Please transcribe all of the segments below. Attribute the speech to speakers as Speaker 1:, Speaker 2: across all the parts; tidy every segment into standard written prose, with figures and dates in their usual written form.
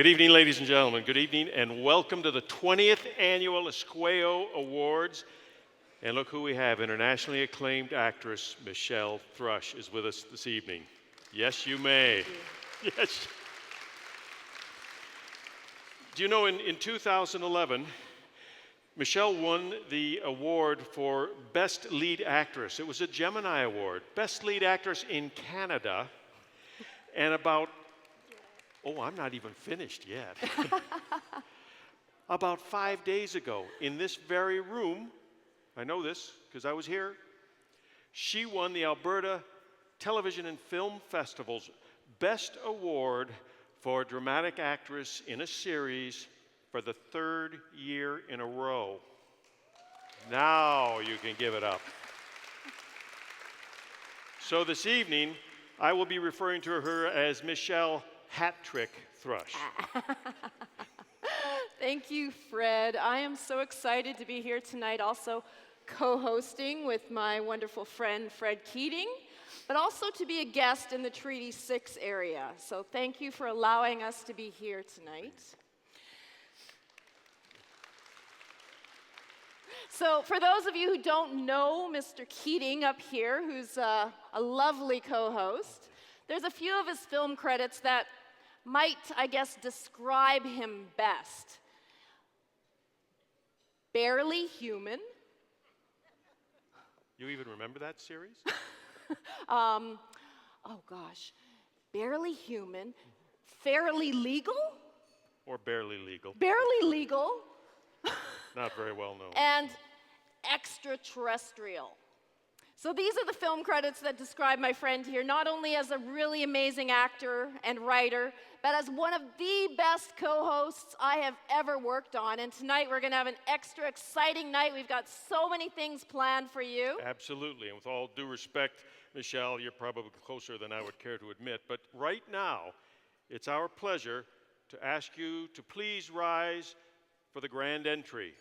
Speaker 1: Good evening, ladies and gentlemen. Good evening, and welcome to the 20th Annual Esquao Awards. And look who we have. Internationally acclaimed actress Michelle Thrush is with us this evening. Yes, you may. Yes. Do you know, in 2011, Michelle won the award for Best Lead Actress. It was a Gemini Award. Best Lead Actress in Canada. And I'm not even finished yet. About 5 days ago, in this very room, I know this because I was here, she won the Alberta Television and Film Festival's Best Award for Dramatic Actress in a Series for the third year in a row. Now you can give it up. So this evening, I will be referring to her as Michelle Hat Trick Thrush.
Speaker 2: Thank you, Fred. I am so excited to be here tonight, also co-hosting with my wonderful friend, Fred Keating, but also to be a guest in the Treaty 6 area. So thank you for allowing us to be here tonight. So for those of you who don't know Mr. Keating up here, who's a lovely co-host, there's a few of his film credits that might, I guess, describe him best. Barely Human.
Speaker 1: You even remember that series?
Speaker 2: Oh gosh. Barely Human. Fairly Legal?
Speaker 1: Or Barely Legal?
Speaker 2: Barely Legal.
Speaker 1: Not very well known.
Speaker 2: And Extraterrestrial. So these are the film credits that describe my friend here, not only as a really amazing actor and writer, but as one of the best co-hosts I have ever worked on. And tonight we're going to have an extra exciting night. We've got so many things planned for you.
Speaker 1: Absolutely. And with all due respect, Michelle, you're probably closer than I would care to admit. But right now, it's our pleasure to ask you to please rise for the grand entry.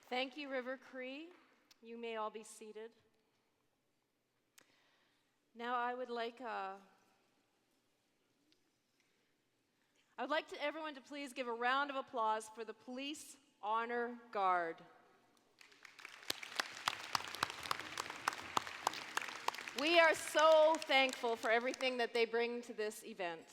Speaker 2: Thank you, River Cree. You may all be seated. Now I would like everyone to please give a round of applause for the Police Honor Guard. We are so thankful for everything that they bring to this event.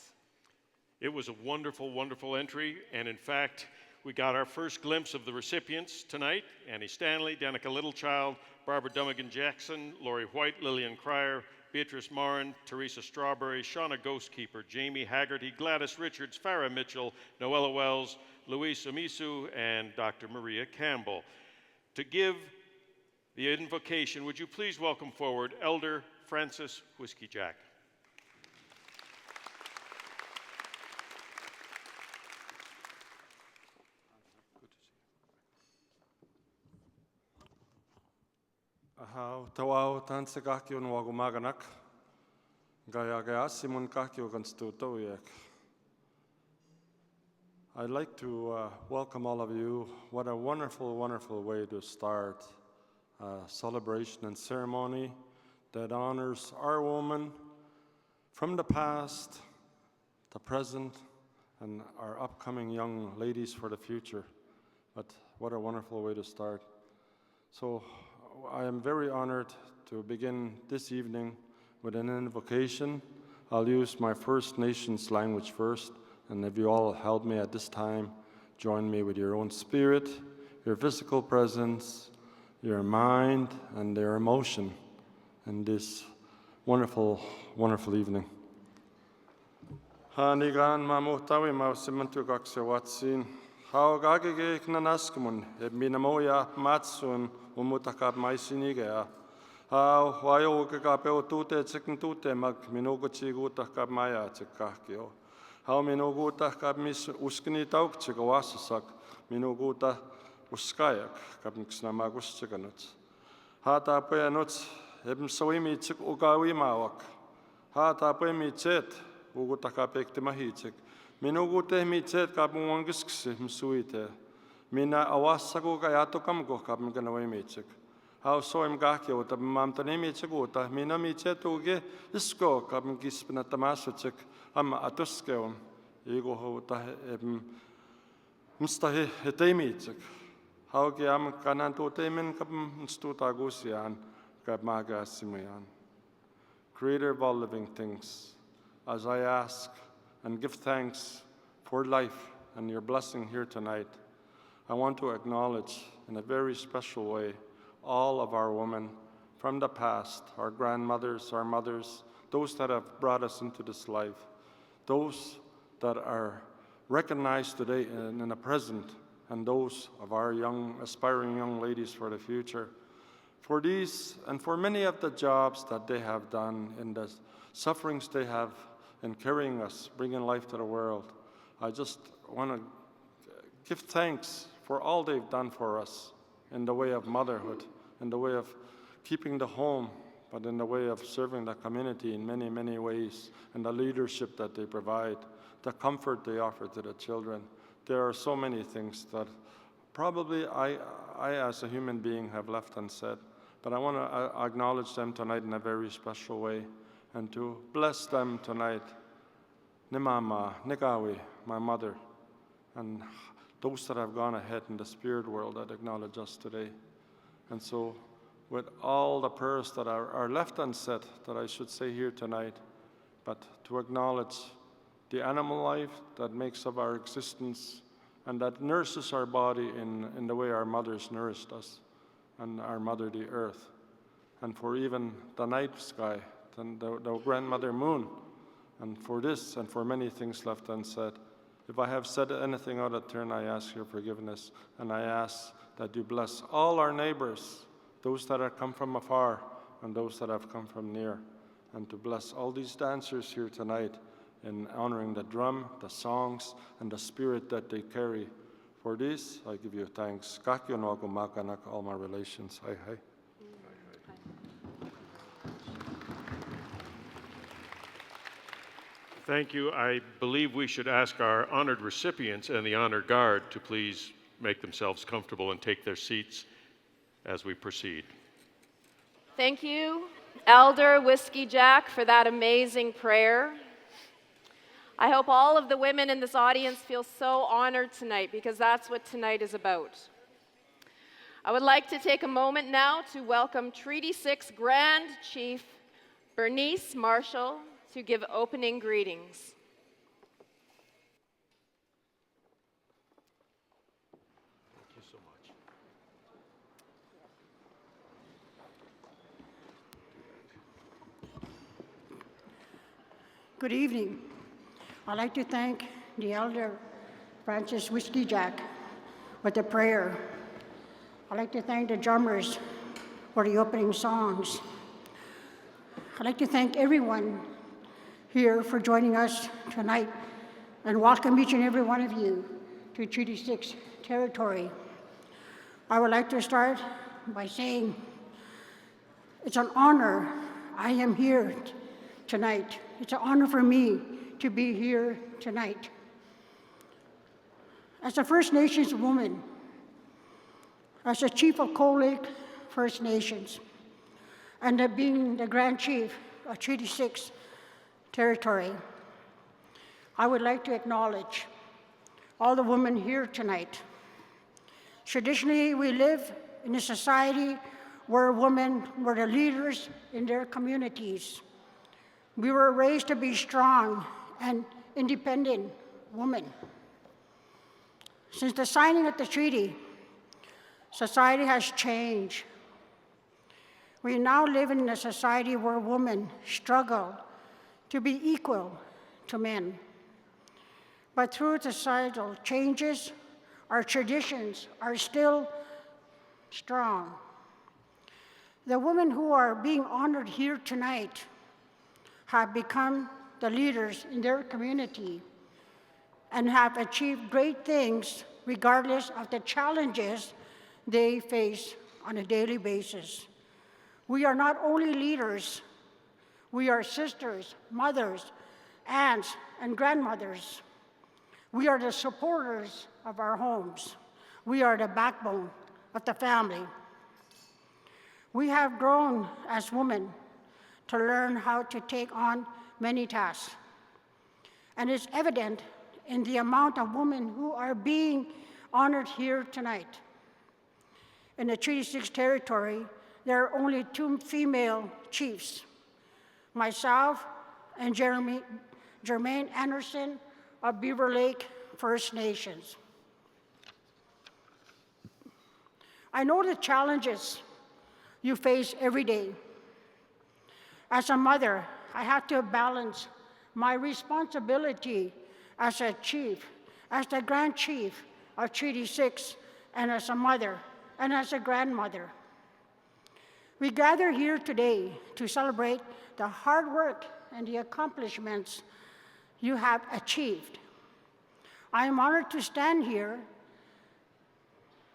Speaker 1: It was a wonderful, wonderful entry, and in fact, we got our first glimpse of the recipients tonight: Annie Stanley, Danica Littlechild, Barbara Dummigan-Jackson, Lori White, Lillian Cryer, Beatrice Morin, Teresa Strawberry, Shauna Ghostkeeper, Jamie Haggerty, Gladys Richards, Farah Mitchell, Noella Wells, Luis Amisu, and Dr. Maria Campbell. To give the invocation, would you please welcome forward Elder Francis Whiskey Jack.
Speaker 3: Ahau tawau tanse kahkiun wagu maganak. Gaya gaya simun kahkiu ganstu towiek. I'd like to welcome all of you. What a wonderful, wonderful way to start a celebration and ceremony that honors our women from the past, the present, and our upcoming young ladies for the future. But what a wonderful way to start. So I am very honored to begin this evening with an invocation. I'll use my First Nations language first, and if you all help me at this time, join me with your own spirit, your physical presence, your mind, and your emotion in this wonderful, wonderful evening. Hanigan mamuhtawi mausimantu kaksewatsin. Hau gagigik nanaskumun, ebminamoya matsun umutakap maisinigea. Hau wayo kakapeo tute tsikin tute mag minugutsigutakap maya tsikahkio. Hau minugutakap mis uskini tauktsikawasasak, minuguta uskayak kapniks namagustiganuts. Hata peanuts ebmsawimi tsik ugawimawak. Hata pemitset ugutakapekti mahitsik. Minugute mitset kapmungiskisi msuite. Mina awassaku kayatukam kapmganawimitsik. Hau soim kahkio tab mamtanimitsikuta. Mina mitsetuge isko kapmgispinatamasitsik. Amma atuskeum. Iguhuta mstahi eteimitsik. Hauki am kanantu teimin kapmstutagusian kapmagasimuyan. Creator of all living things, as I ask and give thanks for life and your blessing here tonight, I want to acknowledge in a very special way all of our women from the past, our grandmothers, our mothers, those that have brought us into this life, those that are recognized today in the present, and those of our young, aspiring young ladies for the future. For these and for many of the jobs that they have done and the sufferings they have in carrying us, bringing life to the world, I just want to give thanks for all they've done for us in the way of motherhood, in the way of keeping the home, but in the way of serving the community in many, many ways, and the leadership that they provide, the comfort they offer to the children. There are so many things that probably I as a human being have left unsaid, but I want to acknowledge them tonight in a very special way and to bless them tonight. Nimama, Nigawi, my mother, and those that have gone ahead in the spirit world that acknowledge us today. And so with all the prayers that are left unsaid that I should say here tonight, but to acknowledge the animal life that makes up our existence and that nourishes our body in the way our mothers nourished us, and our mother, the earth. And for even the night sky, and the grandmother moon, and for this and for many things left unsaid. If I have said anything out of turn, I ask your forgiveness, and I ask that you bless all our neighbors, those that have come from afar and those that have come from near, and to bless all these dancers here tonight in honoring the drum, the songs, and the spirit that they carry. For this, I give you thanks. All my relations. Hi, hi.
Speaker 1: Thank you. I believe we should ask our honored recipients and the honor guard to please make themselves comfortable and take their seats. as we proceed.
Speaker 2: Thank you, Elder Whiskey Jack, for that amazing prayer. I hope all of the women in this audience feel so honored tonight, because that's what tonight is about. I would like to take a moment now to welcome Treaty 6 Grand Chief Bernice Marshall to give opening greetings.
Speaker 1: Thank you so much.
Speaker 4: Good evening. I'd like to thank the Elder Francis Whiskey Jack with the prayer. I'd like to thank the drummers for the opening songs. I'd like to thank everyone here for joining us tonight and welcome each and every one of you to Treaty 6 territory. I would like to start by saying it's an honor I am here tonight. It's an honor for me to be here tonight. As a First Nations woman, as a chief of Cold Lake First Nations, and being the Grand Chief of Treaty 6 territory, I would like to acknowledge all the women here tonight. Traditionally, we live in a society where women were the leaders in their communities. We were raised to be strong and independent women. Since the signing of the treaty, society has changed. We now live in a society where women struggle to be equal to men. But through societal changes, our traditions are still strong. The women who are being honored here tonight have become the leaders in their community and have achieved great things regardless of the challenges they face on a daily basis. We are not only leaders, we are sisters, mothers, aunts, and grandmothers. We are the supporters of our homes. We are the backbone of the family. We have grown as women to learn how to take on many tasks. And it's evident in the amount of women who are being honored here tonight. In the Treaty 6 territory, there are only 2 female chiefs, myself and Jermaine Anderson of Beaver Lake First Nations. I know the challenges you face every day. As a mother, I have to balance my responsibility as a chief, as the Grand Chief of Treaty 6, and as a mother, and as a grandmother. We gather here today to celebrate the hard work and the accomplishments you have achieved. I am honored to stand here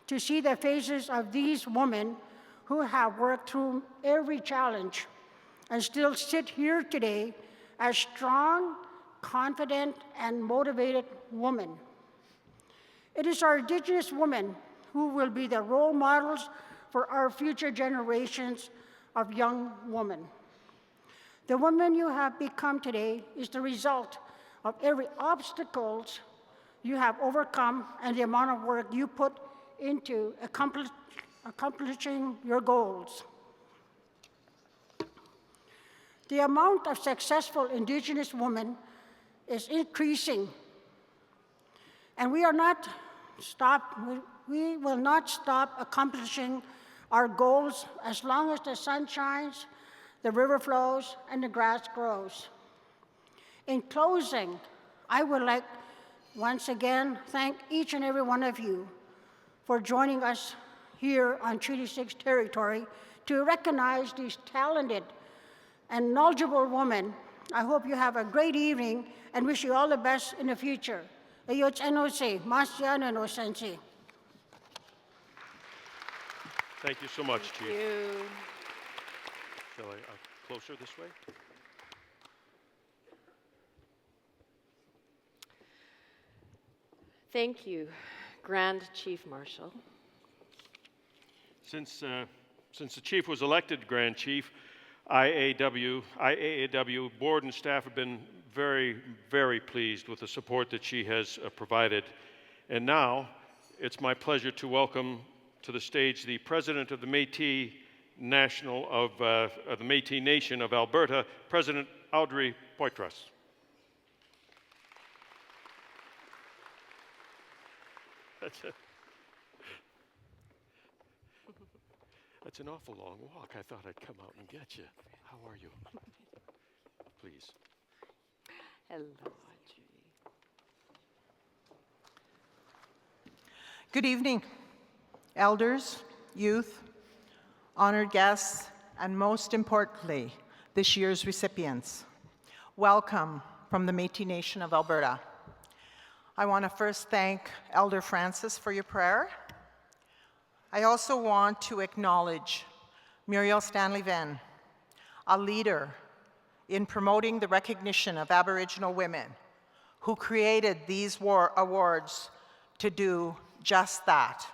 Speaker 4: to see the faces of these women who have worked through every challenge and still sit here today as strong, confident, and motivated women. It is our Indigenous women who will be the role models for our future generations of young women. The woman you have become today is the result of every obstacles you have overcome and the amount of work you put into accomplishing your goals. The amount of successful Indigenous women is increasing, and we will not stop accomplishing our goals as long as the sun shines, the river flows, and the grass grows. In closing, I would like once again thank each and every one of you for joining us here on Treaty 6 territory to recognize these talented and knowledgeable women. I hope you have a great evening and wish you all the best in the future.
Speaker 1: Thank you so much, Chief.
Speaker 2: Thank you.
Speaker 1: Shall I closer this way?
Speaker 2: Thank you, Grand Chief Marshal.
Speaker 1: Since the chief was elected Grand Chief, IAAW board and staff have been very, very pleased with the support that she has provided. And now, it's my pleasure to welcome to the stage the President of the Métis the Métis Nation of Alberta, President Audrey Poitras. That's an awful long walk. I thought I'd come out and get you. How are you? Please.
Speaker 5: Hello, Audrey. Good evening, elders, youth, honored guests, and most importantly, this year's recipients. Welcome from the Métis Nation of Alberta. I want to first thank Elder Francis for your prayer. I also want to acknowledge Muriel Stanley-Venn, a leader in promoting the recognition of Aboriginal women, who created these awards to do just that,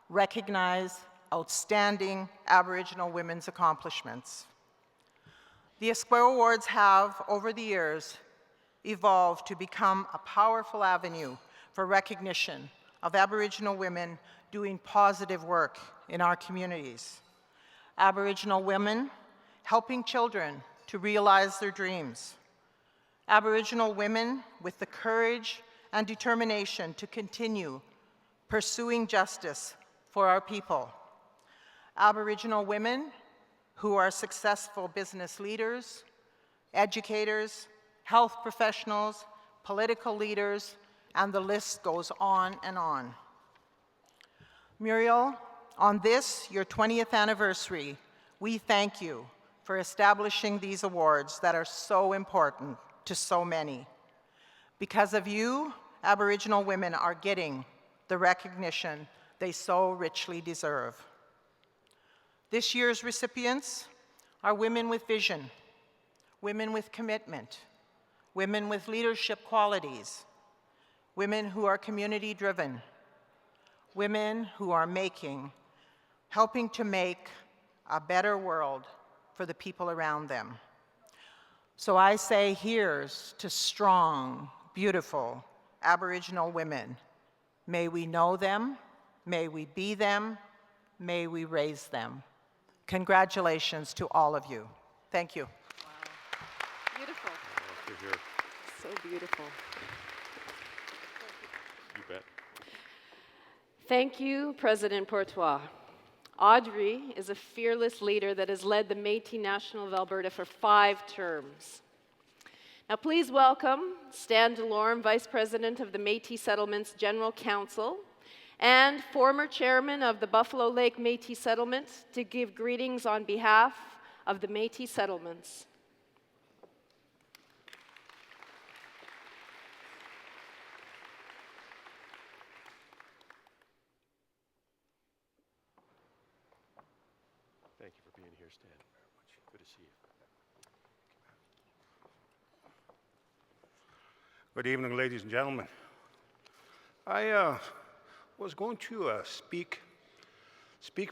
Speaker 5: recognize outstanding Aboriginal women's accomplishments. The Esquao Awards have, over the years, evolved to become a powerful avenue for recognition of Aboriginal women doing positive work in our communities. Aboriginal women helping children to realize their dreams. Aboriginal women with the courage and determination to continue pursuing justice for our people. Aboriginal women who are successful business leaders, educators, health professionals, political leaders, and the list goes on and on. Muriel, on this, your 20th anniversary, we thank you for establishing these awards that are so important to so many. Because of you, Aboriginal women are getting the recognition they so richly deserve. This year's recipients are women with vision, women with commitment, women with leadership qualities, women who are community-driven, women who are helping to make a better world for the people around them. So I say here's to strong, beautiful Aboriginal women. May we know them, may we be them, may we raise them. Congratulations to all of you. Thank you.
Speaker 2: Wow. Beautiful. So beautiful.
Speaker 1: You bet.
Speaker 2: Thank you, President Poitras. Audrey is a fearless leader that has led the Métis Nation of Alberta for 5 terms. Now please welcome Stan Delorme, Vice President of the Métis Settlements General Council and former chairman of the Buffalo Lake Métis Settlement, to give greetings on behalf of the Métis Settlements.
Speaker 1: Thank you for being here, Stan. Good to see you.
Speaker 6: Good evening, ladies and gentlemen. I was going to speak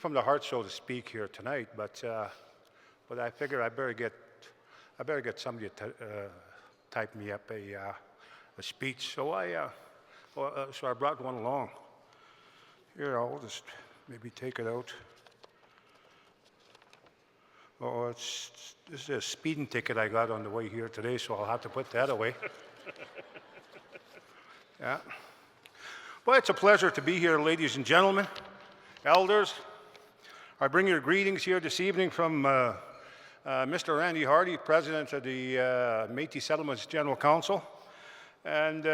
Speaker 6: from the heart, so to speak, here tonight, but I figure I better get somebody to type me up a speech. So I brought one along. Here, I'll just maybe take it out. Oh, this is a speeding ticket I got on the way here today, so I'll have to put that away. Yeah. Well, it's a pleasure to be here, ladies and gentlemen, elders. I bring your greetings here this evening from Mr. Randy Hardy, President of the Métis Settlements General Council, and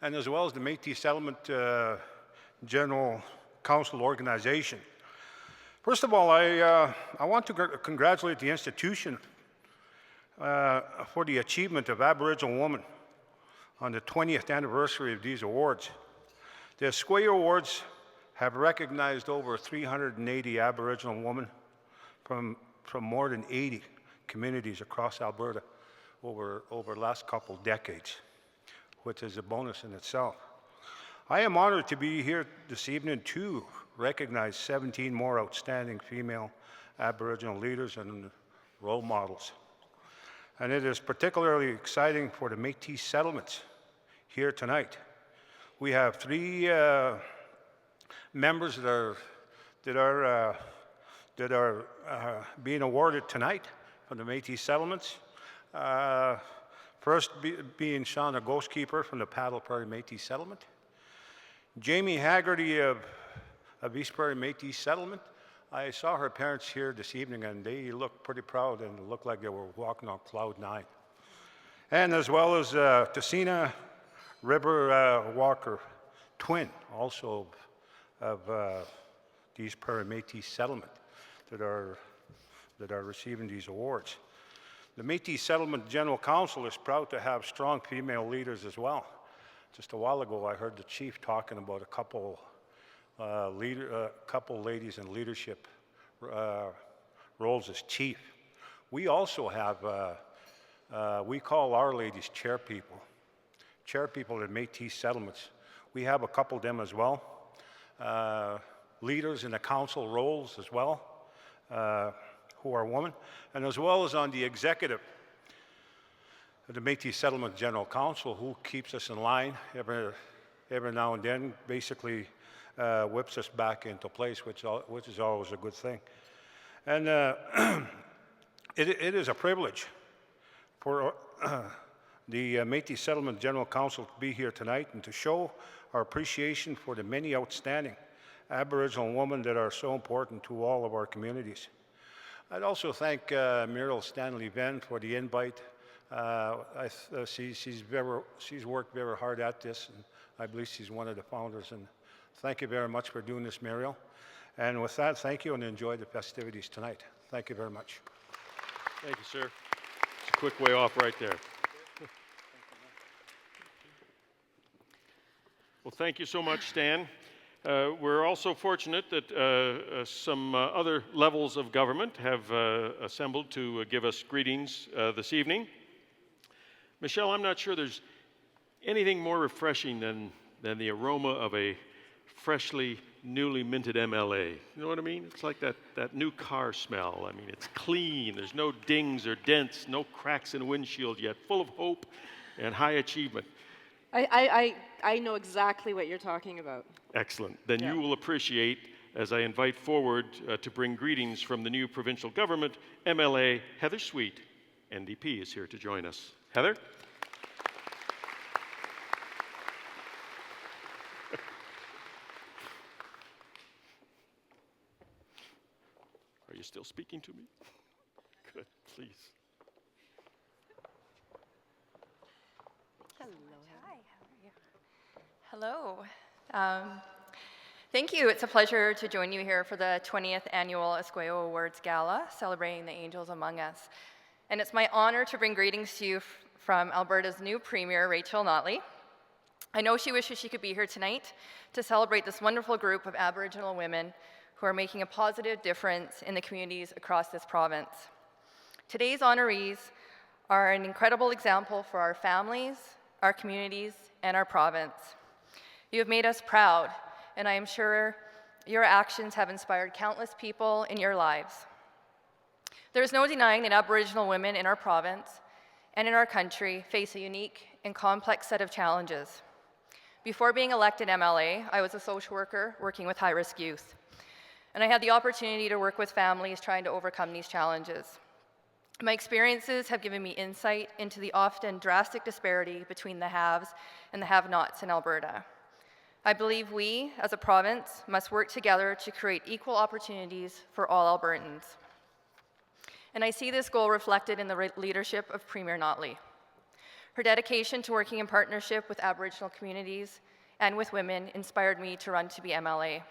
Speaker 6: as well as the Métis Settlement General Council organization. First of all, I want to congratulate the institution for the achievement of Aboriginal women on the 20th anniversary of these awards. The Esquao Awards have recognized over 380 Aboriginal women from more than 80 communities across Alberta over the last couple decades, which is a bonus in itself. I am honored to be here this evening to recognize 17 more outstanding female Aboriginal leaders and role models. And it is particularly exciting for the Métis settlements here tonight. We have 3 members that are being awarded tonight from the Métis settlements. First being Shauna Ghostkeeper from the Paddle Prairie Métis settlement. Jamie Haggerty of East Prairie Métis settlement. I saw her parents here this evening and they looked pretty proud and looked like they were walking on cloud 9. And as well as Tessina River Walker, twin also of the East Prairie Métis settlement that are receiving these awards. The Métis Settlement General Council is proud to have strong female leaders as well. Just a while ago, I heard the chief talking about a couple ladies in leadership roles as chief. We also have, we call our ladies chair people at Métis settlements. We have a couple of them as well. Leaders in the council roles as well, who are women, and as well as on the executive of the Métis Settlement General Council, who keeps us in line every now and then, basically whips us back into place, which is always a good thing. And it is a privilege for the Métis Settlement General Council to be here tonight and to show our appreciation for the many outstanding Aboriginal women that are so important to all of our communities. I'd also thank Muriel Stanley Venn for the invite. She's worked very hard at this, and I believe she's one of the founders. And thank you very much for doing this, Muriel. And with that, thank you and enjoy the festivities tonight. Thank you very much.
Speaker 1: Thank you, sir. It's a quick way off right there. Well, thank you so much, Stan. We're also fortunate that some other levels of government have assembled to give us greetings this evening. Michelle, I'm not sure there's anything more refreshing than the aroma of a freshly, newly minted MLA. You know what I mean? It's like that new car smell. I mean, it's clean. There's no dings or dents, no cracks in the windshield yet, full of hope and high achievement.
Speaker 2: I know exactly what you're talking about.
Speaker 1: Excellent. Then you will appreciate, as I invite forward to bring greetings from the new provincial government, MLA Heather Sweet, NDP, is here to join us. Heather? Are you still speaking to me? Good, please.
Speaker 7: Hello. Hi, how are you? Hello. Thank you. It's a pleasure to join you here for the 20th Annual Esquao Awards Gala, celebrating the angels among us. And it's my honor to bring greetings to you from Alberta's new Premier, Rachel Notley. I know she wishes she could be here tonight to celebrate this wonderful group of Aboriginal women who are making a positive difference in the communities across this province. Today's honorees are an incredible example for our families, our communities, and our province. You have made us proud, and I am sure your actions have inspired countless people in your lives. There is no denying that Aboriginal women in our province and in our country face a unique and complex set of challenges. Before being elected MLA, I was a social worker working with high-risk youth, and I had the opportunity to work with families trying to overcome these challenges. My experiences have given me insight into the often drastic disparity between the haves and the have-nots in Alberta. I believe we, as a province, must work together to create equal opportunities for all Albertans. And I see this goal reflected in the leadership of Premier Notley. Her dedication to working in partnership with Aboriginal communities and with women inspired me to run to be MLA.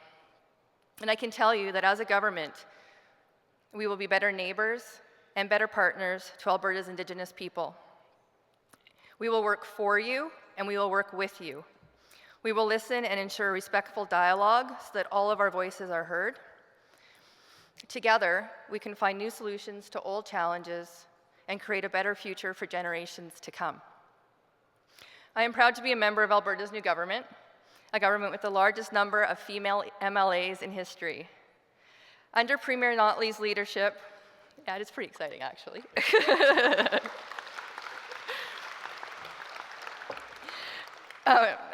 Speaker 7: And I can tell you that as a government, we will be better neighbors and better partners to Alberta's Indigenous people. We will work for you, and we will work with you. We will listen and ensure respectful dialogue so that all of our voices are heard. Together, we can find new solutions to old challenges and create a better future for generations to come. I am proud to be a member of Alberta's new government. a government with the largest number of female MLAs in history. Under Premier Notley's leadership, yeah, it's pretty exciting actually.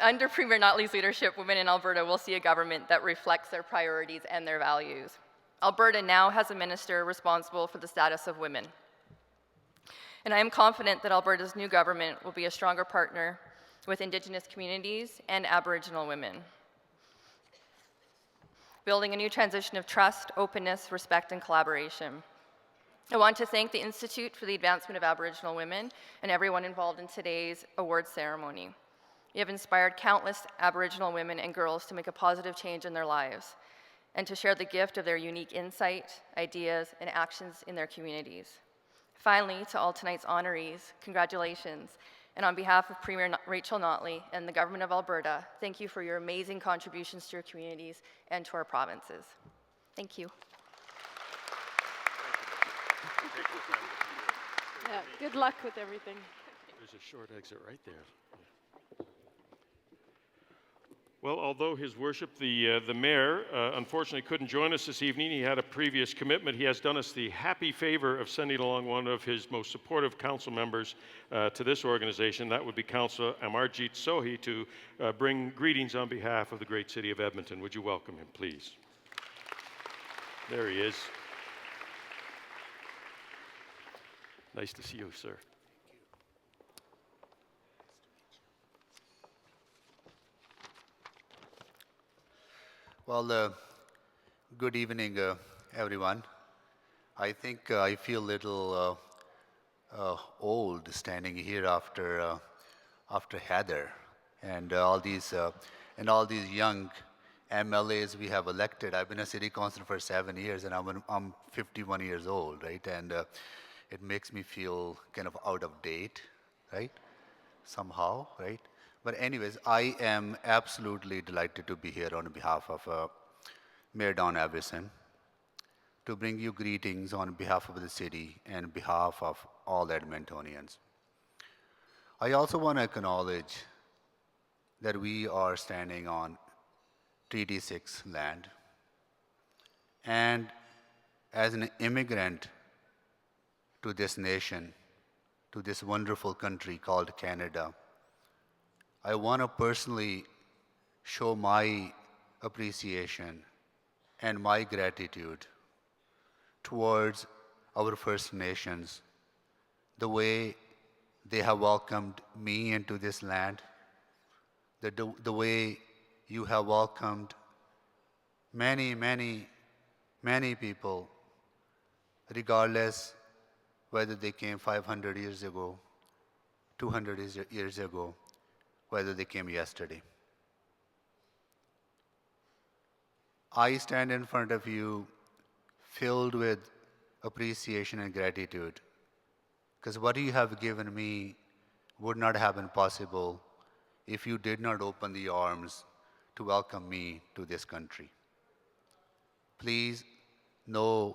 Speaker 7: Under Premier Notley's leadership, women in Alberta will see a government that reflects their priorities and their values. Alberta now has a minister responsible for the status of women. And I am confident that Alberta's new government will be a stronger partner with Indigenous communities and Aboriginal women, building a new transition of trust, openness, respect, and collaboration. I want to thank the Institute for the Advancement of Aboriginal Women and everyone involved in today's awards ceremony. You have inspired countless Aboriginal women and girls to make a positive change in their lives and to share the gift of their unique insight, ideas, and actions in their communities. Finally, to all tonight's honorees, congratulations. And on behalf of Premier Rachel Notley and the Government of Alberta, thank you for your amazing contributions to your communities and to our provinces. Thank you.
Speaker 2: Yeah, good luck with everything.
Speaker 1: There's a short exit right there. Well, although His Worship, the Mayor, unfortunately couldn't join us this evening, he had a previous commitment. He has done us the happy favor of sending along one of his most supportive council members to this organization. That would be Councillor Amarjeet Sohi, to bring greetings on behalf of the great city of Edmonton. Would you welcome him, please? There he is. Nice to see you, sir.
Speaker 8: Well, good evening, everyone. I think I feel a little old standing here after Heather and all these young MLAs we have elected. I've been a city councilor for 7 years, and I'm 51 years old, right? And it makes me feel kind of out of date, right? Somehow, right? But anyways, I am absolutely delighted to be here on behalf of Mayor Don Avison to bring you greetings on behalf of the city and behalf of all Edmontonians. I also want to acknowledge that we are standing on Treaty 6 land. And as an immigrant to this nation, to this wonderful country called Canada, I want to personally show my appreciation and my gratitude towards our First Nations, the way they have welcomed me into this land, the way you have welcomed many, many, many people, regardless whether they came 500 years ago, 200 years ago, whether they came yesterday. I stand in front of you filled with appreciation and gratitude, because what you have given me would not have been possible if you did not open the arms to welcome me to this country. Please know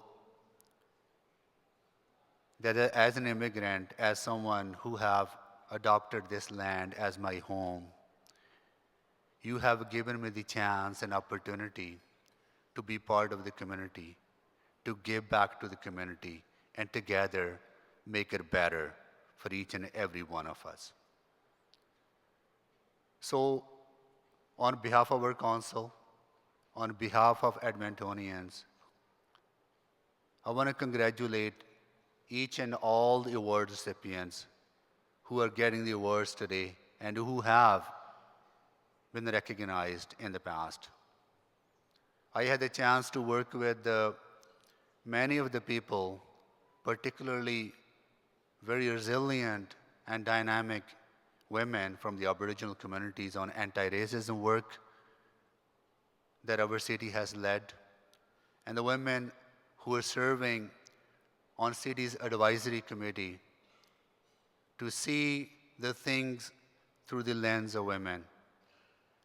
Speaker 8: that as an immigrant, as someone who have adopted this land as my home, you have given me the chance and opportunity to be part of the community, to give back to the community, and together make it better for each and every one of us. So, on behalf of our council, on behalf of Edmontonians, I want to congratulate each and all the award recipients who are getting the awards today and who have been recognized in the past. I had the chance to work with many of the people, particularly very resilient and dynamic women from the Aboriginal communities, on anti-racism work that our city has led, and the women who are serving on city's advisory committee to see the things through the lens of women,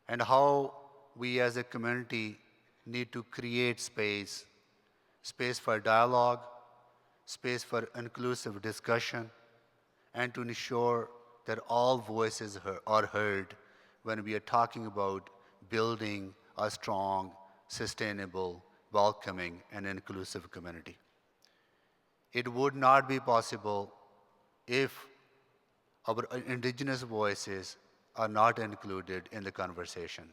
Speaker 8: and how we as a community need to create space for dialogue, space for inclusive discussion, and to ensure that all voices are heard when we are talking about building a strong, sustainable, welcoming, and inclusive community. It would not be possible if our indigenous voices are not included in the conversations.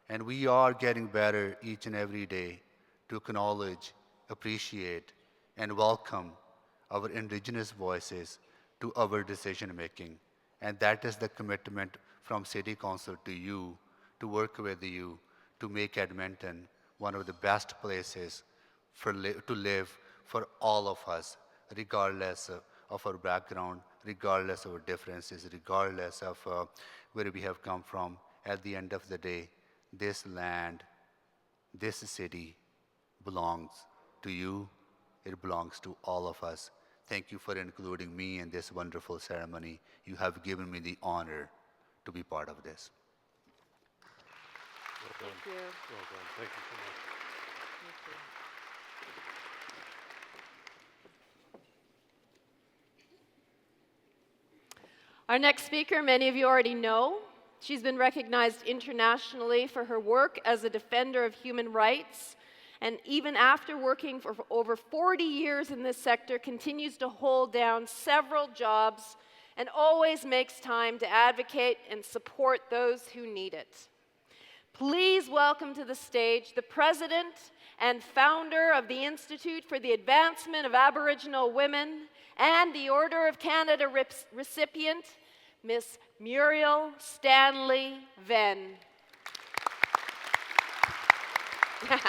Speaker 8: And we are getting better each and every day to acknowledge, appreciate, and welcome our indigenous voices to our decision making. And that is the commitment from City Council to you, to work with you, to make Edmonton one of the best places to live for all of us, regardless of our background, regardless of our differences, regardless of where we have come from. At the end of the day, this land, this city belongs to you. It belongs to all of us. Thank you for including me in this wonderful ceremony. You have given me the honor to be part of this.
Speaker 1: Well done.
Speaker 2: Thank you.
Speaker 1: Well done. Thank you so much.
Speaker 2: Our next speaker, many of you already know. She's been recognized internationally for her work as a defender of human rights, and even after working for over 40 years in this sector, continues to hold down several jobs and always makes time to advocate and support those who need it. Please welcome to the stage the president and founder of the Institute for the Advancement of Aboriginal Women and the Order of Canada recipient, Miss Muriel Stanley Venn.
Speaker 1: Great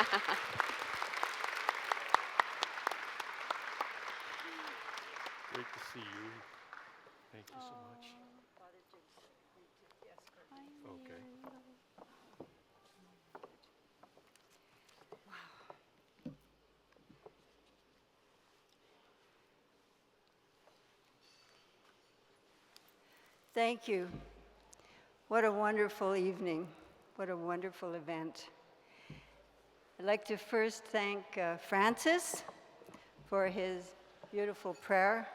Speaker 1: to see you. Thank you so much. Okay.
Speaker 9: Thank you. What a wonderful evening. What a wonderful event. I'd like to first thank Francis for his beautiful prayer.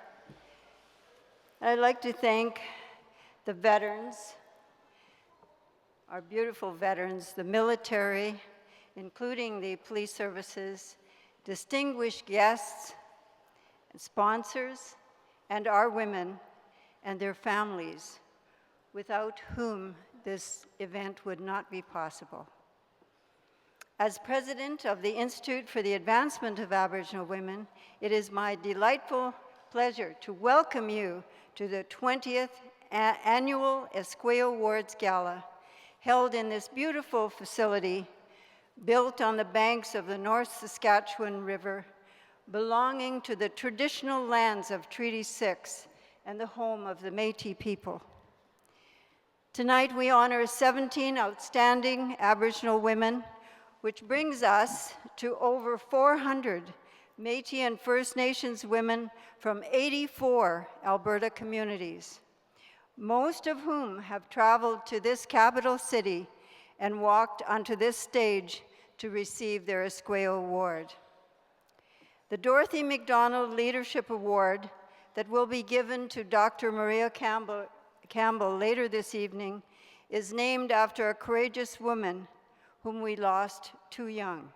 Speaker 9: I'd like to thank the veterans, our beautiful veterans, the military, including the police services, distinguished guests, and sponsors, and our women and their families, without whom this event would not be possible. As president of the Institute for the Advancement of Aboriginal Women, it is my delightful pleasure to welcome you to the 20th Annual Esquao Awards Gala, held in this beautiful facility built on the banks of the North Saskatchewan River, belonging to the traditional lands of Treaty 6 and the home of the Métis people. Tonight we honor 17 outstanding Aboriginal women, which brings us to over 400 Métis and First Nations women from 84 Alberta communities, most of whom have traveled to this capital city and walked onto this stage to receive their Esquao Award. The Dorothy MacDonald Leadership Award that will be given to Dr. Maria Campbell later this evening is named after a courageous woman whom we lost too young.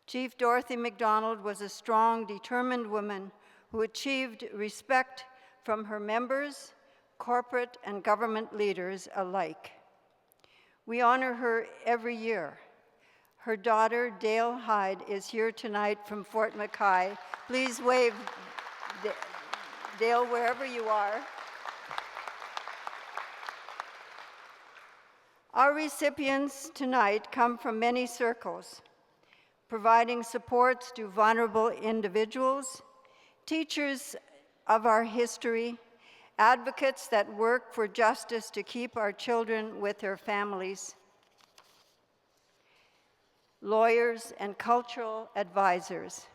Speaker 9: Chief Dorothy MacDonald was a strong, determined woman who achieved respect from her members, corporate and government leaders alike. We honor her every year. Her daughter, Dale Hyde, is here tonight from Fort Mackay. Please wave, Dale, wherever you are. Our recipients tonight come from many circles, providing supports to vulnerable individuals, teachers of our history, advocates that work for justice to keep our children with their families, lawyers, and cultural advisors.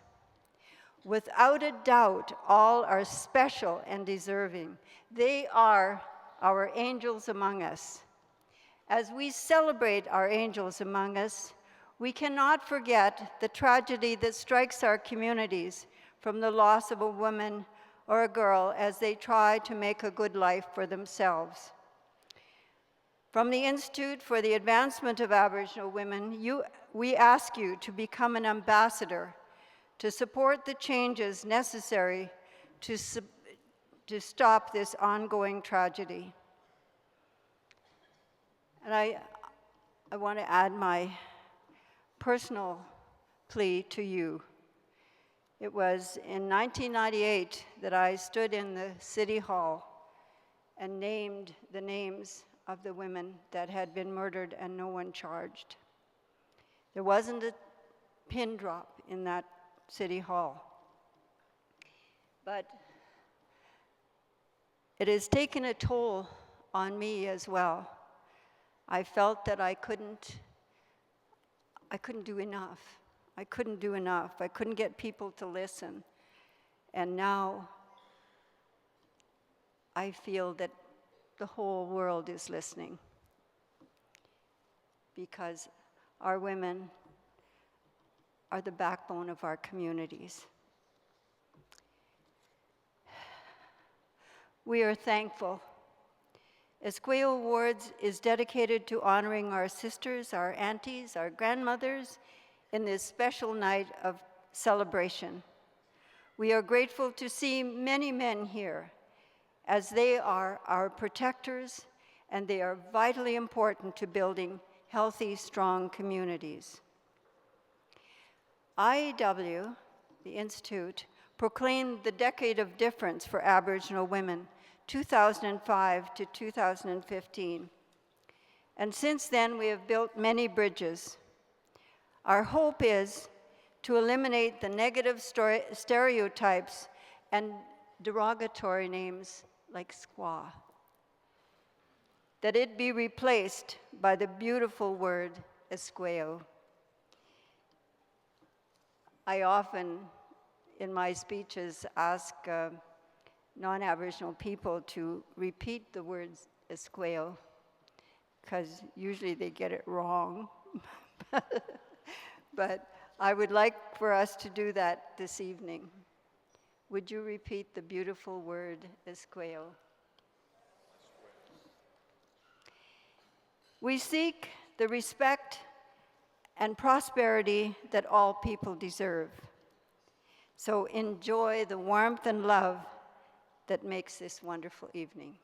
Speaker 9: Without a doubt, all are special and deserving. They are our angels among us. As we celebrate our angels among us, we cannot forget the tragedy that strikes our communities from the loss of a woman or a girl as they try to make a good life for themselves. From the Institute for the Advancement of Aboriginal Women, we ask you to become an ambassador to support the changes necessary to stop this ongoing tragedy. And I want to add my personal plea to you. It was in 1998 that I stood in the City Hall and named the names of the women that had been murdered and no one charged. There wasn't a pin drop in that City Hall. But it has taken a toll on me as well. I felt that I couldn't do enough. I couldn't do enough. I couldn't get people to listen. And now I feel that the whole world is listening, because our women are the backbone of our communities. We are thankful. Esquao Awards is dedicated to honoring our sisters, our aunties, our grandmothers in this special night of celebration. We are grateful to see many men here, as they are our protectors and they are vitally important to building healthy, strong communities. IAW, the Institute, proclaimed the Decade of Difference for Aboriginal Women, 2005 to 2015. And since then, we have built many bridges. Our hope is to eliminate the negative stereotypes and derogatory names like squaw, that it be replaced by the beautiful word Esquao. I often, in my speeches, ask non-Aboriginal people to repeat the words Esquao, because usually they get it wrong. But I would like for us to do that this evening. Would you repeat the beautiful word Esquao? We seek the respect and prosperity that all people deserve. So enjoy the warmth and love that makes this wonderful evening.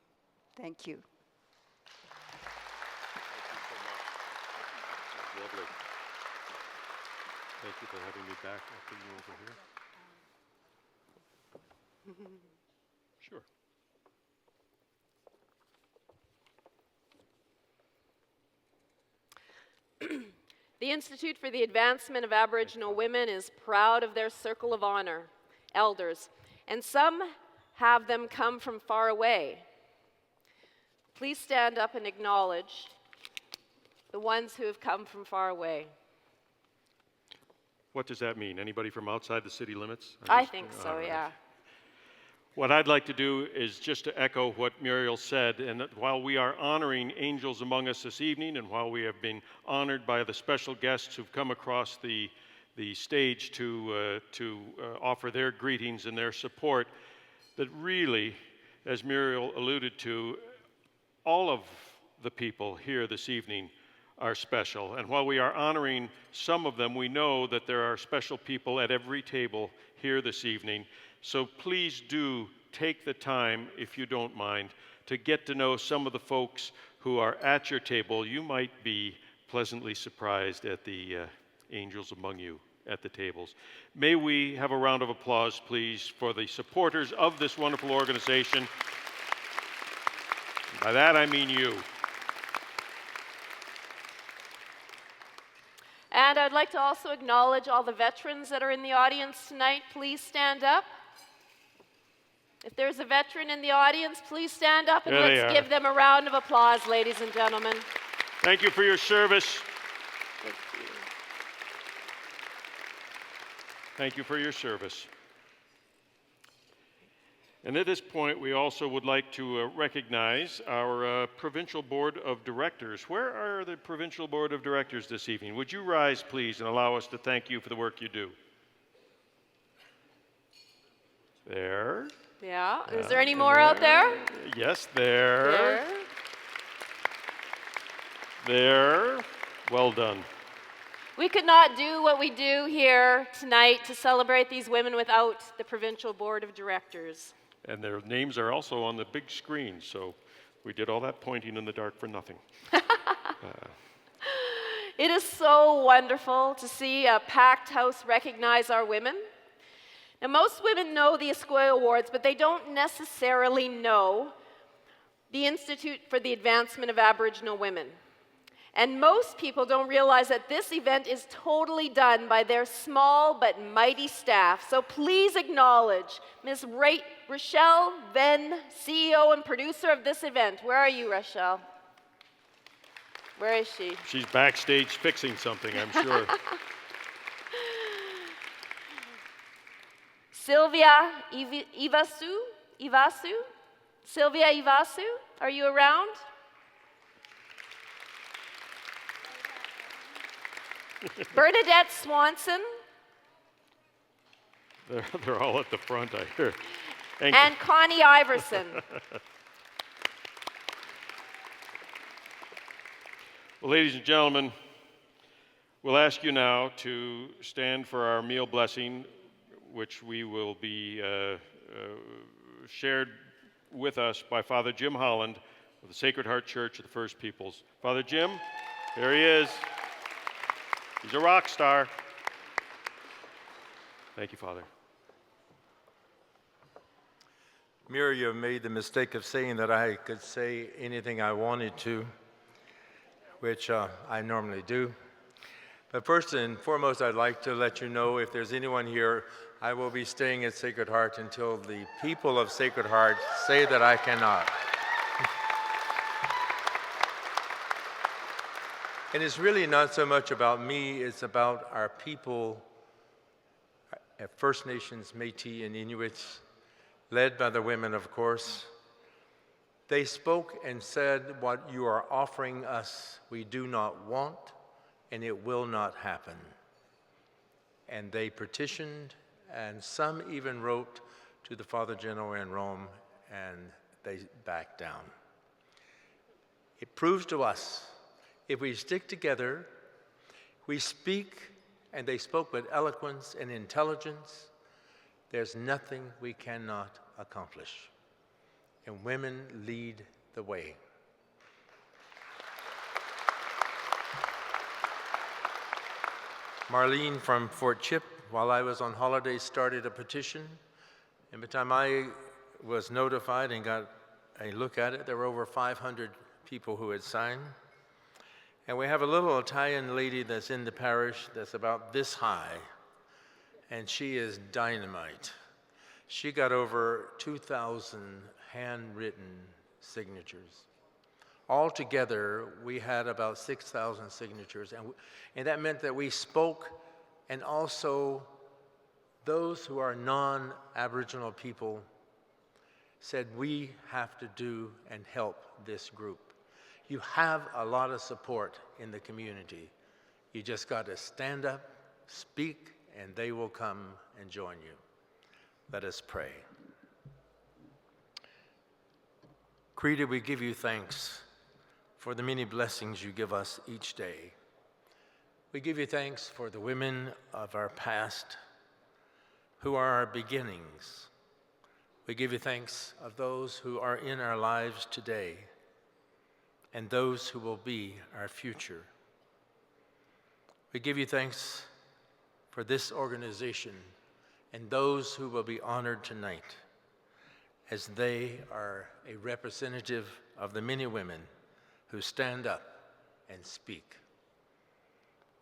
Speaker 9: Thank you.
Speaker 1: Thank you so much. Lovely. Thank you for having me back. I'll bring you over here. Sure.
Speaker 2: The Institute for the Advancement of Aboriginal Women is proud of their Circle of Honor, elders, and some have them come from far away. Please stand up and acknowledge the ones who have come from far away.
Speaker 1: What does that mean? Anybody from outside the city limits?
Speaker 2: I think so,
Speaker 1: all right.
Speaker 2: yeah.
Speaker 1: What I'd like to do is just to echo what Muriel said, and that while we are honoring angels among us this evening, and while we have been honored by the special guests who've come across the stage to offer their greetings and their support, that really, as Muriel alluded to, all of the people here this evening are special. And while we are honoring some of them, we know that there are special people at every table here this evening. So please do take the time, if you don't mind, to get to know some of the folks who are at your table. You might be pleasantly surprised at the angels among you at the tables. May we have a round of applause, please, for the supporters of this wonderful organization. By that, I mean you.
Speaker 2: And I'd like to also acknowledge all the veterans that are in the audience tonight. Please stand up. If there's a veteran in the audience, please stand up and
Speaker 1: There they
Speaker 2: let's
Speaker 1: are.
Speaker 2: give them a round of applause, ladies and gentlemen.
Speaker 1: Thank you for your service.
Speaker 2: Thank you.
Speaker 1: Thank you for your service. And at this point, we also would like to recognize our Provincial Board of Directors. Where are the Provincial Board of Directors this evening? Would you rise, please, and allow us to thank you for the work you do? There.
Speaker 2: Yeah. Is there any more out there?
Speaker 1: Yes, there.
Speaker 2: There.
Speaker 1: There. Well done.
Speaker 2: We could not do what we do here tonight to celebrate these women without the Provincial Board of Directors.
Speaker 1: And their names are also on the big screen, so we did all that pointing in the dark for nothing.
Speaker 2: It is so wonderful to see a packed house recognize our women. Now, most women know the Esquao Awards, but they don't necessarily know the Institute for the Advancement of Aboriginal Women. And most people don't realize that this event is totally done by their small but mighty staff. So please acknowledge Ms. Rochelle Venn, CEO and producer of this event. Where are you, Rochelle? Where is she?
Speaker 1: She's backstage fixing something, I'm sure.
Speaker 2: Sylvia Ivasu? Sylvia Ivasu, are you around? Bernadette Swanson.
Speaker 1: They're all at the front, I hear.
Speaker 2: And Connie Iverson.
Speaker 1: Well, ladies and gentlemen, we'll ask you now to stand for our meal blessing, which we will be shared with us by Father Jim Holland of the Sacred Heart Church of the First Peoples. Father Jim, here he is. He's a rock star. Thank you, Father.
Speaker 10: Mira made the mistake of saying that I could say anything I wanted to, which I normally do. But first and foremost, I'd like to let you know, if there's anyone here, I will be staying at Sacred Heart until the people of Sacred Heart say that I cannot. And it's really not so much about me, it's about our people at First Nations, Métis, and Inuits, led by the women, of course. They spoke and said, what you are offering us, we do not want, and it will not happen. And they petitioned, and some even wrote to the Father General in Rome, and they backed down. It proves to us, if we stick together, we speak, and they spoke with eloquence and intelligence, there's nothing we cannot accomplish. And women lead the way. Marlene from Fort Chip, while I was on holiday, started a petition. And by the time I was notified and got a look at it, there were over 500 people who had signed. And we have a little Italian lady that's in the parish that's about this high, and she is dynamite. She got over 2,000 handwritten signatures. Altogether, we had about 6,000 signatures, and that meant that we spoke, and also those who are non-Aboriginal people said we have to do and help this group. You have a lot of support in the community. You just got to stand up, speak, and they will come and join you. Let us pray. Creator, we give you thanks for the many blessings you give us each day. We give you thanks for the women of our past who are our beginnings. We give you thanks of those who are in our lives today and those who will be our future. We give you thanks for this organization and those who will be honored tonight, as they are a representative of the many women who stand up and speak.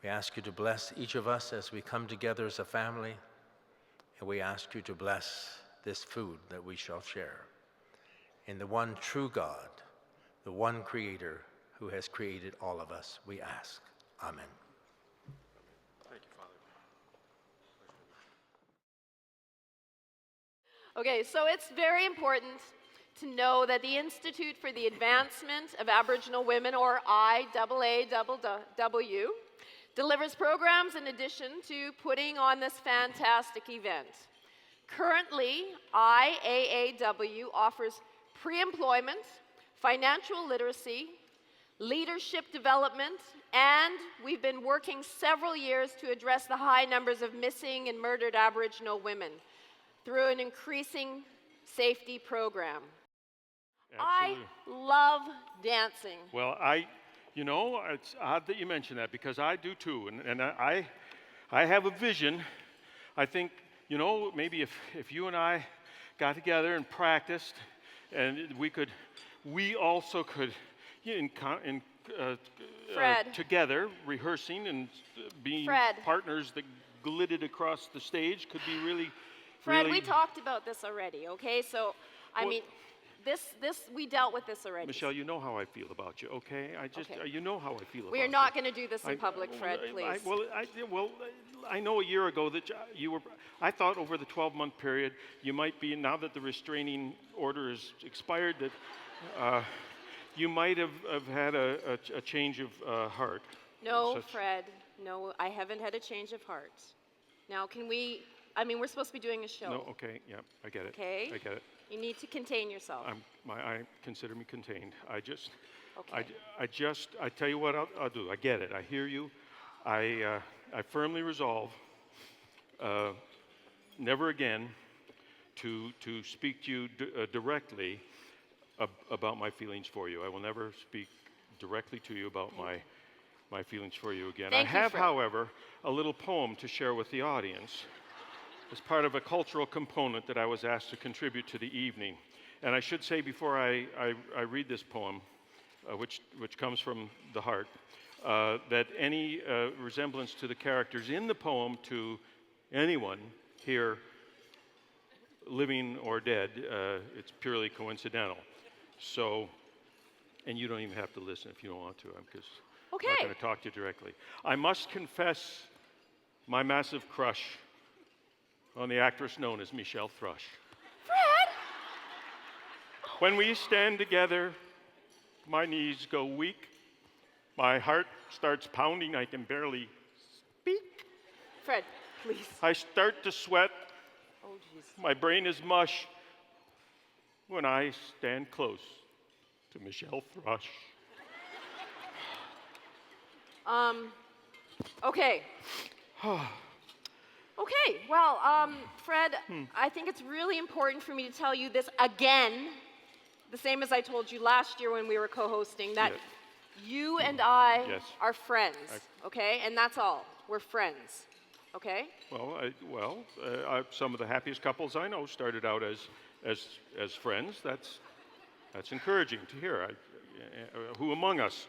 Speaker 10: We ask you to bless each of us as we come together as a family, and we ask you to bless this food that we shall share. In the one true God, the one Creator who has created all of us, we ask. Amen.
Speaker 1: Thank you, Father.
Speaker 2: Okay, so it's very important to know that the Institute for the Advancement of Aboriginal Women, or IAAW, delivers programs in addition to putting on this fantastic event. Currently, IAAW offers pre-employment, financial literacy, leadership development, and we've been working several years to address the high numbers of missing and murdered Aboriginal women through an increasing safety program.
Speaker 1: Absolutely.
Speaker 2: I love dancing.
Speaker 1: Well, you know, it's odd that you mention that because I do too, and I have a vision. I think, you know, maybe if you and I got together and practiced, and we also could,
Speaker 2: Fred.
Speaker 1: together, rehearsing and being
Speaker 2: Fred.
Speaker 1: partners that glided across the stage could be really,
Speaker 2: Fred,
Speaker 1: really.
Speaker 2: we talked about this already, okay? So, I
Speaker 1: Well-
Speaker 2: mean, we dealt with this already.
Speaker 1: Michelle, you know how I feel about you, okay?
Speaker 2: Okay.
Speaker 1: You know how I feel about you.
Speaker 2: We are not going to do this in public, Fred, please.
Speaker 1: I know a year ago that you were. I thought over the 12-month period you might be. Now that the restraining order is expired, that you might have had a change of heart.
Speaker 2: No,
Speaker 1: Such-
Speaker 2: Fred, no, I haven't had a change of heart. Now, can we, I mean, we're supposed to be doing a show.
Speaker 1: No, okay, yeah, I get it.
Speaker 2: Okay?
Speaker 1: I get it.
Speaker 2: You need to contain yourself.
Speaker 1: I consider me contained. I
Speaker 2: Okay.
Speaker 1: tell you what I'll do. I get it. I hear you. I firmly resolve never again to speak to you directly about my feelings for you. I will never speak directly to you about my feelings for you again.
Speaker 2: Thank
Speaker 1: I
Speaker 2: you,
Speaker 1: have,
Speaker 2: Fred.
Speaker 1: however, a little poem to share with the audience as part of a cultural component that I was asked to contribute to the evening. And I should say before I read this poem, which comes from the heart, that any resemblance to the characters in the poem to anyone here, living or dead, it's purely coincidental. So, and you don't even have to listen if you don't want to, because I'm not
Speaker 2: Okay.
Speaker 1: going to talk to you directly. I must confess my massive crush on the actress known as Michelle Thrush.
Speaker 2: Fred!
Speaker 1: When we stand together, my knees go weak. My heart starts pounding. I can barely speak.
Speaker 2: Fred, please.
Speaker 1: I start to sweat.
Speaker 2: Oh, jeez.
Speaker 1: My brain is mush when I stand close to Michelle Thrush.
Speaker 2: Okay. Okay, well, Fred, I think it's really important for me to tell you this again, the same as I told you last year when we were co-hosting, that
Speaker 1: Yes.
Speaker 2: you and I
Speaker 1: Yes.
Speaker 2: are friends, okay? And that's all. We're friends, okay?
Speaker 1: Well, some of the happiest couples I know started out as friends. That's encouraging to hear. Who among us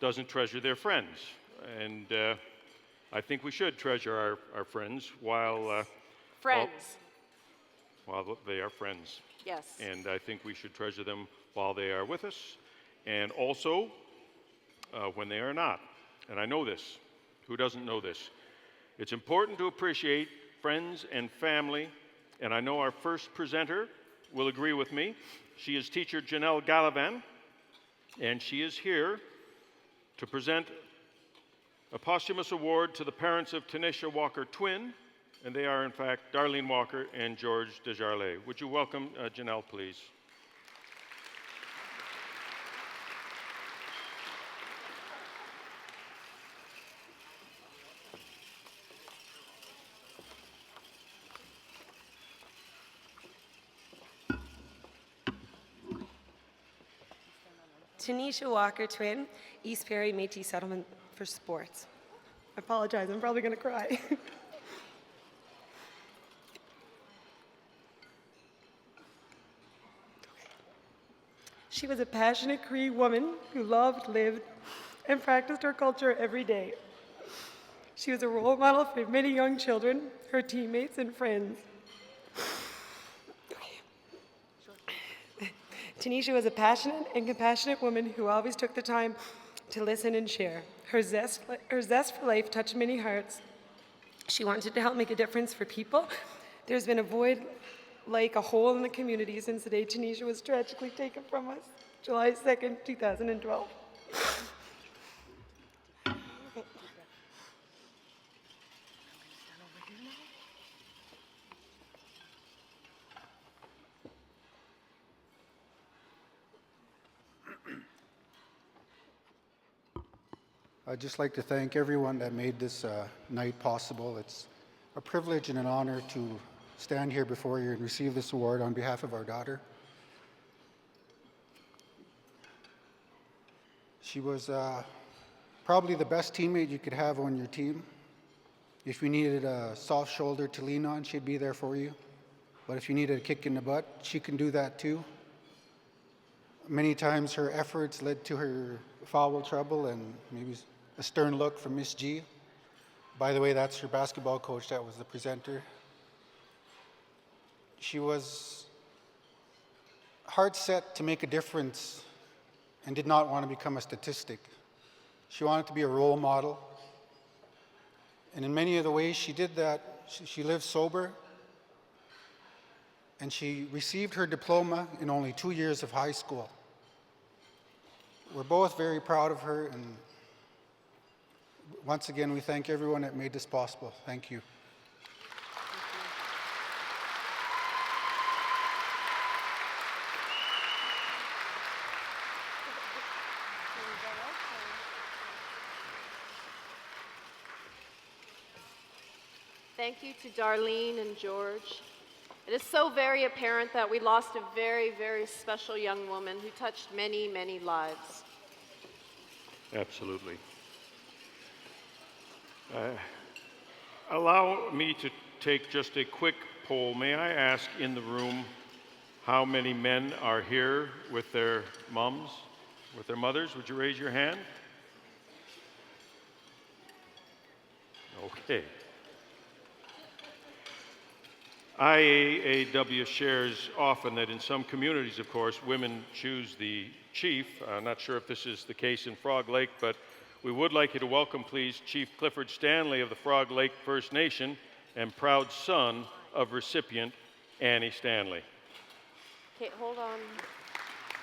Speaker 1: doesn't treasure their friends? And I think we should treasure our friends while
Speaker 2: Friends,
Speaker 1: while they are friends.
Speaker 2: yes.
Speaker 1: And I think we should treasure them while they are with us, and also when they are not. And I know this. Who doesn't know this? It's important to appreciate friends and family, and I know our first presenter will agree with me. She is teacher Janelle Gallivan, and she is here to present a posthumous award to the parents of Tanisha Walker twin, and they are in fact Darlene Walker and George Desjarlais. Would you welcome Janelle, please?
Speaker 11: Tanisha Walker twin, East Perry Métis Settlement for Sports. I apologize, I'm probably going to cry. She was a passionate Cree woman who loved, lived, and practiced her culture every day. She was a role model for many young children, her teammates, and friends. Tanisha was a passionate and compassionate woman who always took the time to listen and share. Her zest for life touched many hearts. She wanted to help make a difference for people. There's been a void like a hole in the community since the day Tanisha was tragically taken from us, July 2nd, 2012.
Speaker 12: I'd just like to thank everyone that made this night possible. It's a privilege and an honor to stand here before you and receive this award on behalf of our daughter. She was probably the best teammate you could have on your team. If you needed a soft shoulder to lean on, she'd be there for you. But if you needed a kick in the butt, she can do that too. Many times her efforts led to her foul trouble and maybe a stern look from Miss G. By the way, that's her basketball coach that was the presenter. She was hard set to make a difference and did not want to become a statistic. She wanted to be a role model. And in many of the ways she did that, she lived sober, and she received her diploma in only 2 years of high school. We're both very proud of her, and once again, we thank everyone that made this possible. Thank you.
Speaker 2: Thank you to Darlene and George. It is so very apparent that we lost a very, very special young woman who touched many, many lives.
Speaker 1: Absolutely. Allow me to take just a quick poll. May I ask in the room how many men are here with their moms, with their mothers? Would you raise your hand? Okay. IAAW shares often that in some communities, of course, women choose the chief. I'm not sure if this is the case in Frog Lake, but we would like you to welcome, please, Chief Clifford Stanley of the Frog Lake First Nation and proud son of recipient Annie Stanley.
Speaker 2: Okay, hold on.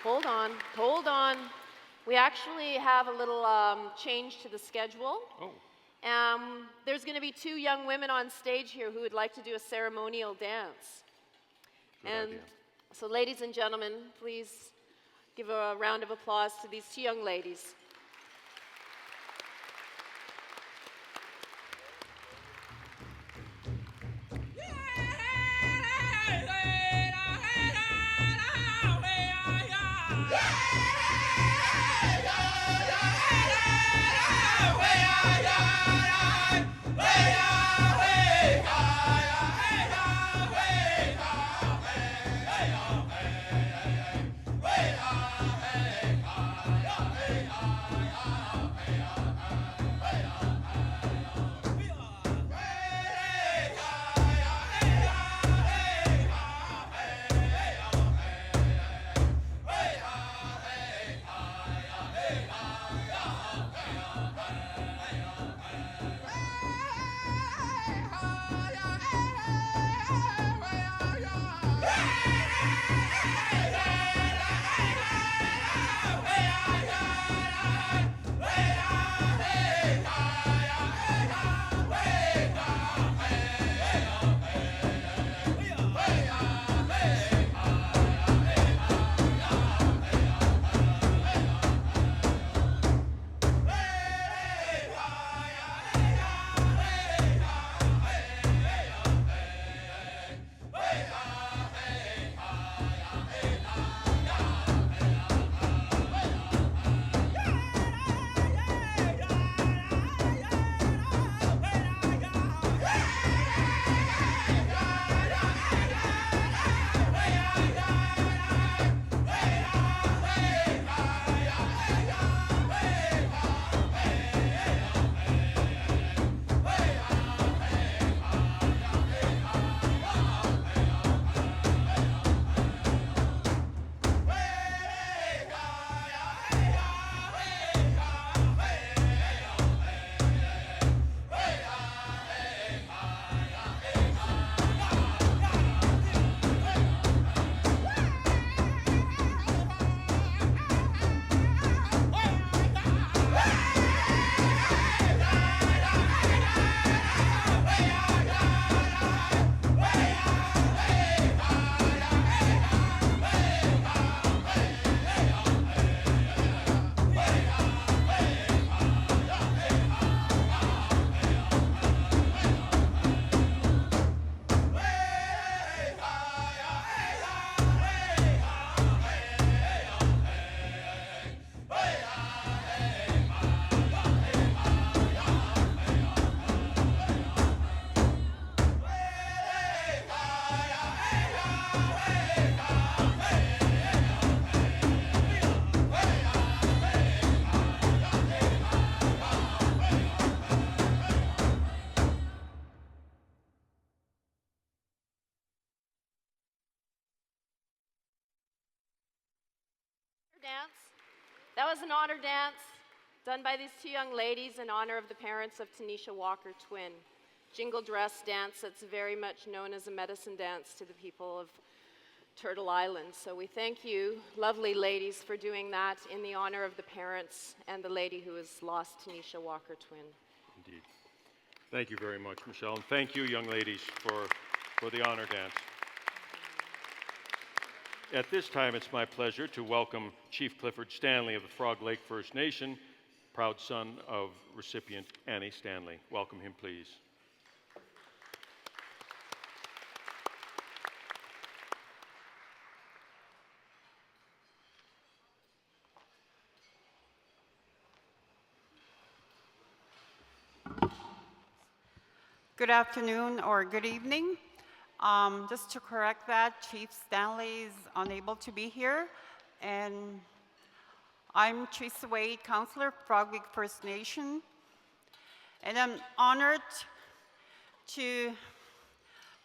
Speaker 2: Hold on. Hold on. We actually have a little change to the schedule.
Speaker 1: Oh.
Speaker 2: There's going to be 2 young women on stage here who would like to do a ceremonial dance.
Speaker 1: Good
Speaker 2: and
Speaker 1: idea.
Speaker 2: So, ladies and gentlemen, please give a round of applause to these 2 young ladies.
Speaker 13: Hey,
Speaker 2: dance. That was an honor dance done by these two young ladies in honor of the parents of Tanisha Walker twin. Jingle dress dance that's very much known as a medicine dance to the people of Turtle Island. So we thank you, lovely ladies, for doing that in the honor of the parents and the lady who has lost Tanisha Walker twin.
Speaker 1: Indeed. Thank you very much, Michelle. And thank you, young ladies, for the honor dance. At this time, it's my pleasure to welcome Chief Clifford Stanley of the Frog Lake First Nation, proud son of recipient Annie Stanley. Welcome him, please.
Speaker 13: Good afternoon or good evening. Just to correct that, Chief Stanley is unable to be here, and I'm Teresa Wade, Councillor, Frog Lake First Nation, and I'm honored to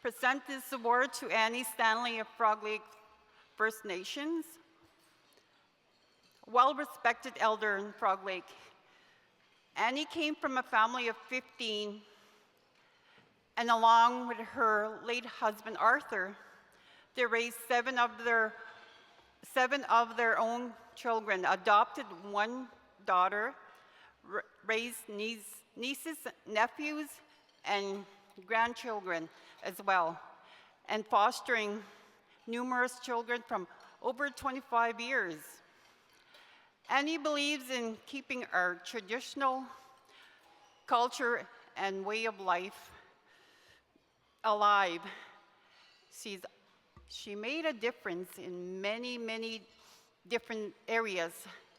Speaker 13: present this award to Annie Stanley of Frog Lake First Nations. Well-respected elder in Frog Lake. Annie came from a family of 15, and along with her late husband, Arthur, they raised seven of their own children, adopted one daughter, raised nieces, nephews, and grandchildren as well, and fostering numerous children from over 25 years. Annie believes in keeping our traditional culture and way of life alive. She made a difference in many, many different areas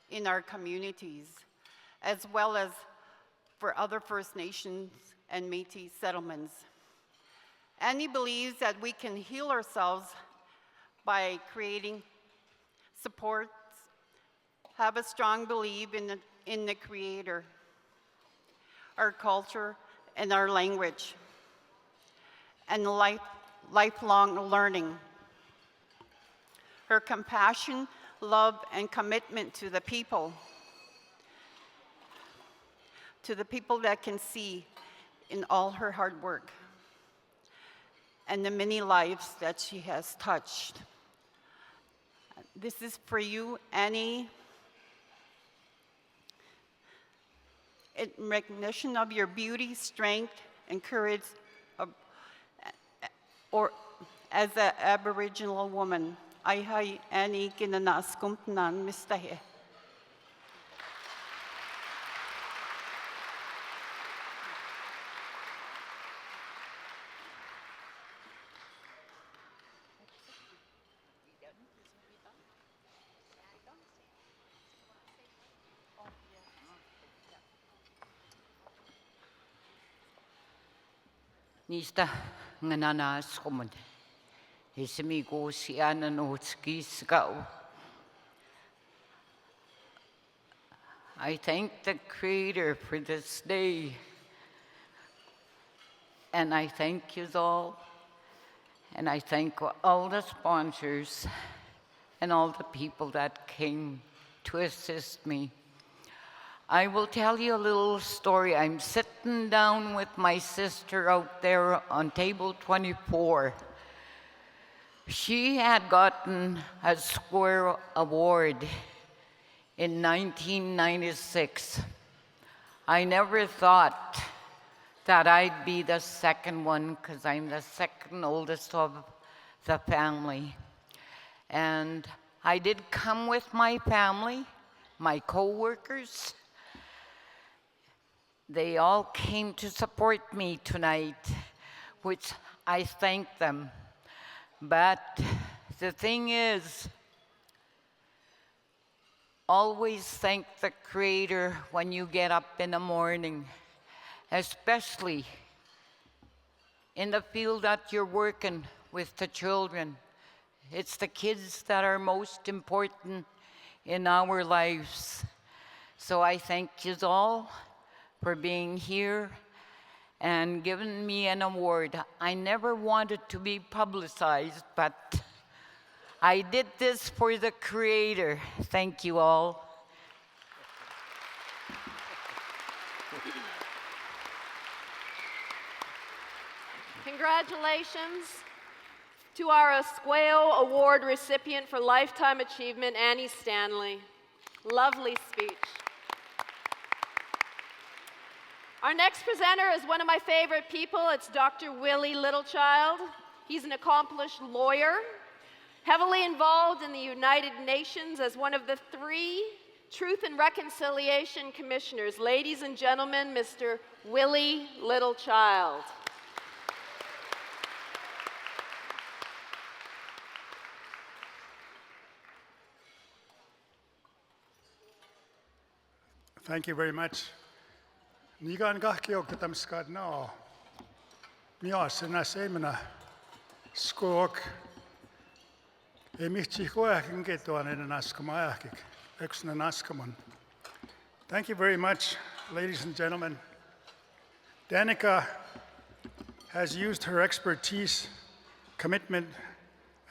Speaker 13: in our communities, as well as for other First Nations and Métis settlements. Annie believes that we can heal ourselves by creating supports, have a strong belief in the Creator, our culture, and our language, and lifelong learning. Her compassion, love, and commitment to the people that can see in all her hard work, and the many lives that she has touched. This is for you, Annie, in recognition of your beauty, strength, and courage or as an Aboriginal woman. I hai Annie ginanas kumpnan mistahe.
Speaker 14: Nista nganana schomen. Hisemi go siana no Esquao. I thank the Creator for this day, and I thank you all, and I thank all the sponsors and all the people that came to assist me. I will tell you a little story. I'm sitting down with my sister out there on table 24. She had gotten a Esquao Award in 1996. I never thought that I'd be the second one because I'm the second oldest of the family. And I did come with my family, my co-workers. They all came to support me tonight, which I thank them. But the thing is, always thank the Creator when you get up in the morning, especially in the field that you're working with the children. It's the kids that are most important in our lives. So I thank you all for being here and giving me an award. I never wanted to be publicized, but I did this for the Creator. Thank you all.
Speaker 2: Congratulations to our Esquao Award recipient for Lifetime Achievement, Annie Stanley. Lovely speech. Our next presenter is one of my favorite people. It's Dr. Willie Littlechild. He's an accomplished lawyer, heavily involved in the United Nations as one of the 3 Truth and Reconciliation Commissioners. Ladies and gentlemen, Mr. Willie Littlechild.
Speaker 6: Thank you very much. Nigan gahkiok tamskad no. Mios na semina skok. Emichi koakin ketuan in naskamayakik. Exna naskamon. Thank you very much, ladies and gentlemen. Danica has used her expertise, commitment,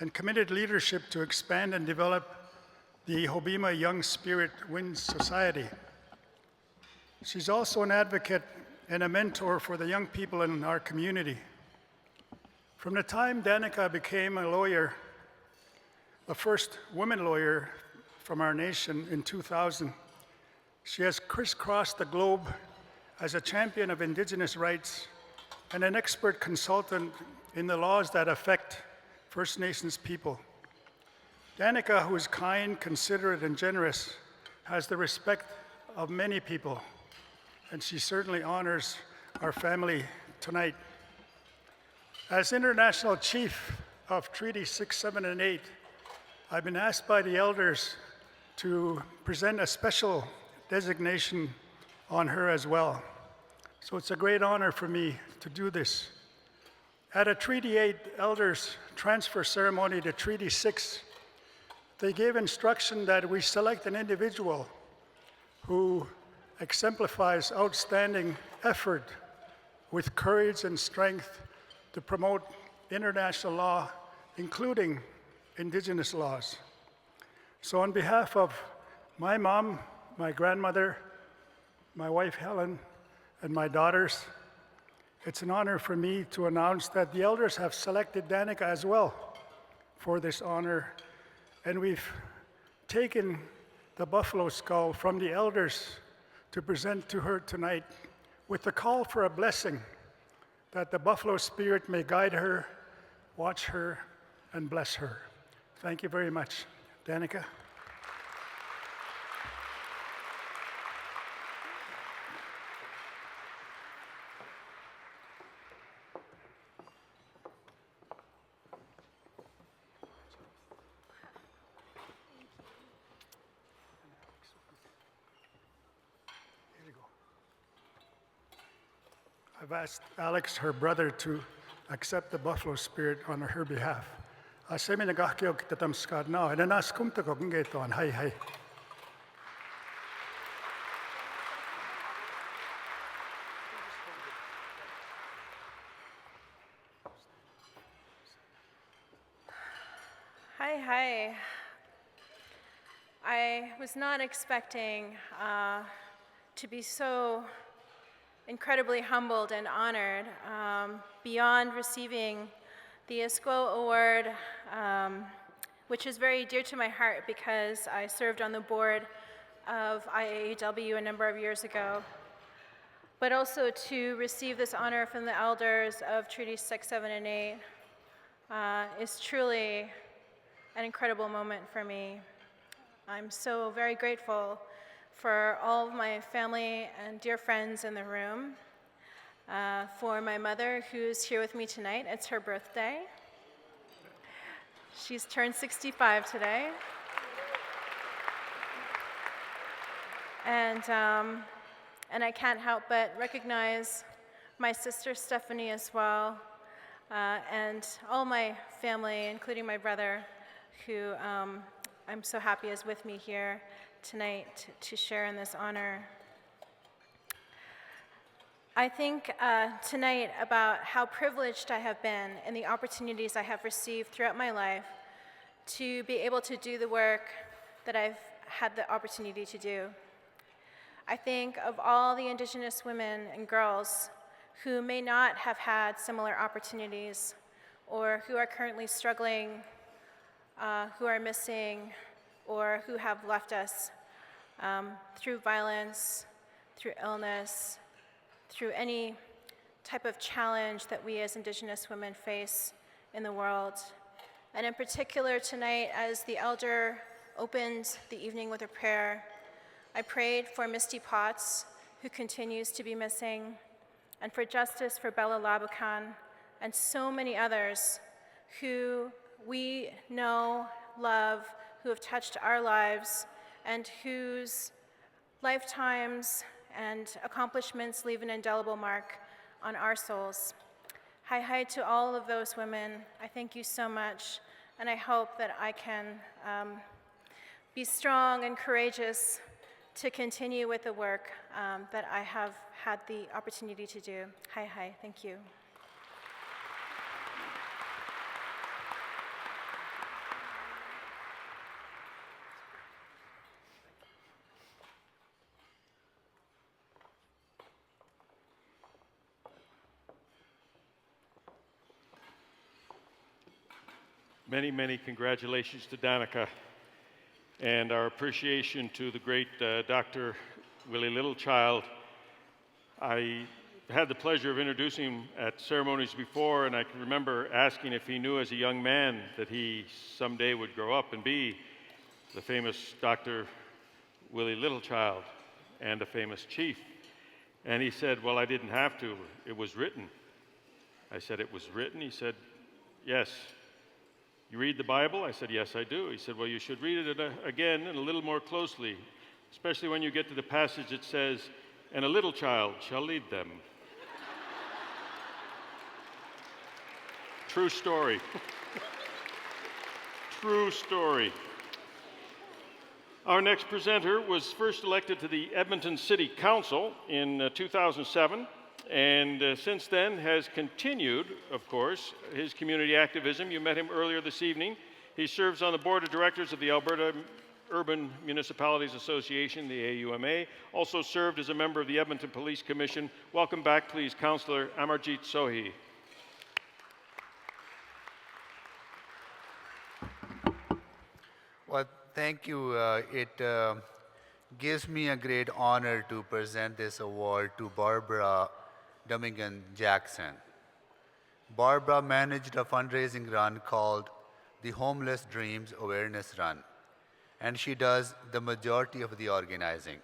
Speaker 6: and committed leadership to expand and develop the Hobima Young Spirit Wind Society. She's also an advocate and a mentor for the young people in our community. From the time Danica became a lawyer, the first woman lawyer from our nation in 2000, she has crisscrossed the globe as a champion of Indigenous rights and an expert consultant in the laws that affect First Nations people. Danica, who is kind, considerate, and generous, has the respect of many people, and she certainly honors our family tonight. As International Chief of Treaty 6, 7, and 8, I've been asked by the elders to present a special designation on her as well. So it's a great honor for me to do this. At a Treaty 8 elders transfer ceremony to Treaty 6, they gave instruction that we select an individual who exemplifies outstanding effort with courage and strength to promote international law, including Indigenous laws. So on behalf of my mom, my grandmother, my wife Helen, and my daughters, it's an honor for me to announce that the elders have selected Danica as well for this honor, and we've taken the buffalo skull from the elders to present to her tonight with the call for a blessing that the buffalo spirit may guide her, watch her, and bless her. Thank you very much. Danica. I've asked Alex, her brother, to accept the buffalo spirit on her behalf. Asemi nagahkyo kitatamskad now, and anas kumta ko gingeto on hi hi.
Speaker 15: Hi, hi. I was not expecting to be so incredibly humbled and honored beyond receiving the Esquao Award, which is very dear to my heart because I served on the board of IAAW a number of years ago, but also to receive this honor from the elders of Treaty 6, 7, and 8 is truly an incredible moment for me. I'm so very grateful for all of my family and dear friends in the room, for my mother who's here with me tonight. It's her birthday. She's turned 65 today. And I can't help but recognize my sister Stephanie as well, and all my family, including my brother, who I'm so happy is with me here tonight to share in this honor. I think tonight about how privileged I have been in the opportunities I have received throughout my life to be able to do the work that I've had the opportunity to do. I think of all the Indigenous women and girls who may not have had similar opportunities or who are currently struggling, who are missing, or who have left us through violence, through illness, through any type of challenge that we as Indigenous women face in the world. And in particular tonight, as the elder opened the evening with a prayer, I prayed for Misty Potts, who continues to be missing, and for justice for Bella Labukan, and so many others who we know, love, who have touched our lives, and whose lifetimes and accomplishments leave an indelible mark on our souls. Hi to all of those women. I thank you so much, and I hope that I can be strong and courageous to continue with the work that I have had the opportunity to do. Hi, thank you.
Speaker 1: Many, many congratulations to Danica, and our appreciation to the great Dr. Willie Littlechild. I had the pleasure of introducing him at ceremonies before, and I can remember asking if he knew as a young man that he someday would grow up and be the famous Dr. Willie Littlechild and a famous chief. And he said, well, I didn't have to, it was written. I said, it was written? He said, yes. You read the Bible? I said, yes, I do. He said, well, you should read it again and a little more closely, especially when you get to the passage that says, and a little child shall lead them. True story. True story. Our next presenter was first elected to the Edmonton City Council in 2007. And since then has continued, of course, his community activism. You met him earlier this evening. He serves on the board of directors of the Alberta Urban Municipalities Association, the AUMA, also served as a member of the Edmonton Police Commission. Welcome back, please, Councillor Amarjeet Sohi.
Speaker 8: Well, thank you. It gives me a great honor to present this award to Barbara Domingan Jackson. Barbara managed a fundraising run called the Homeless Dreams Awareness Run, and she does the majority of the organizing.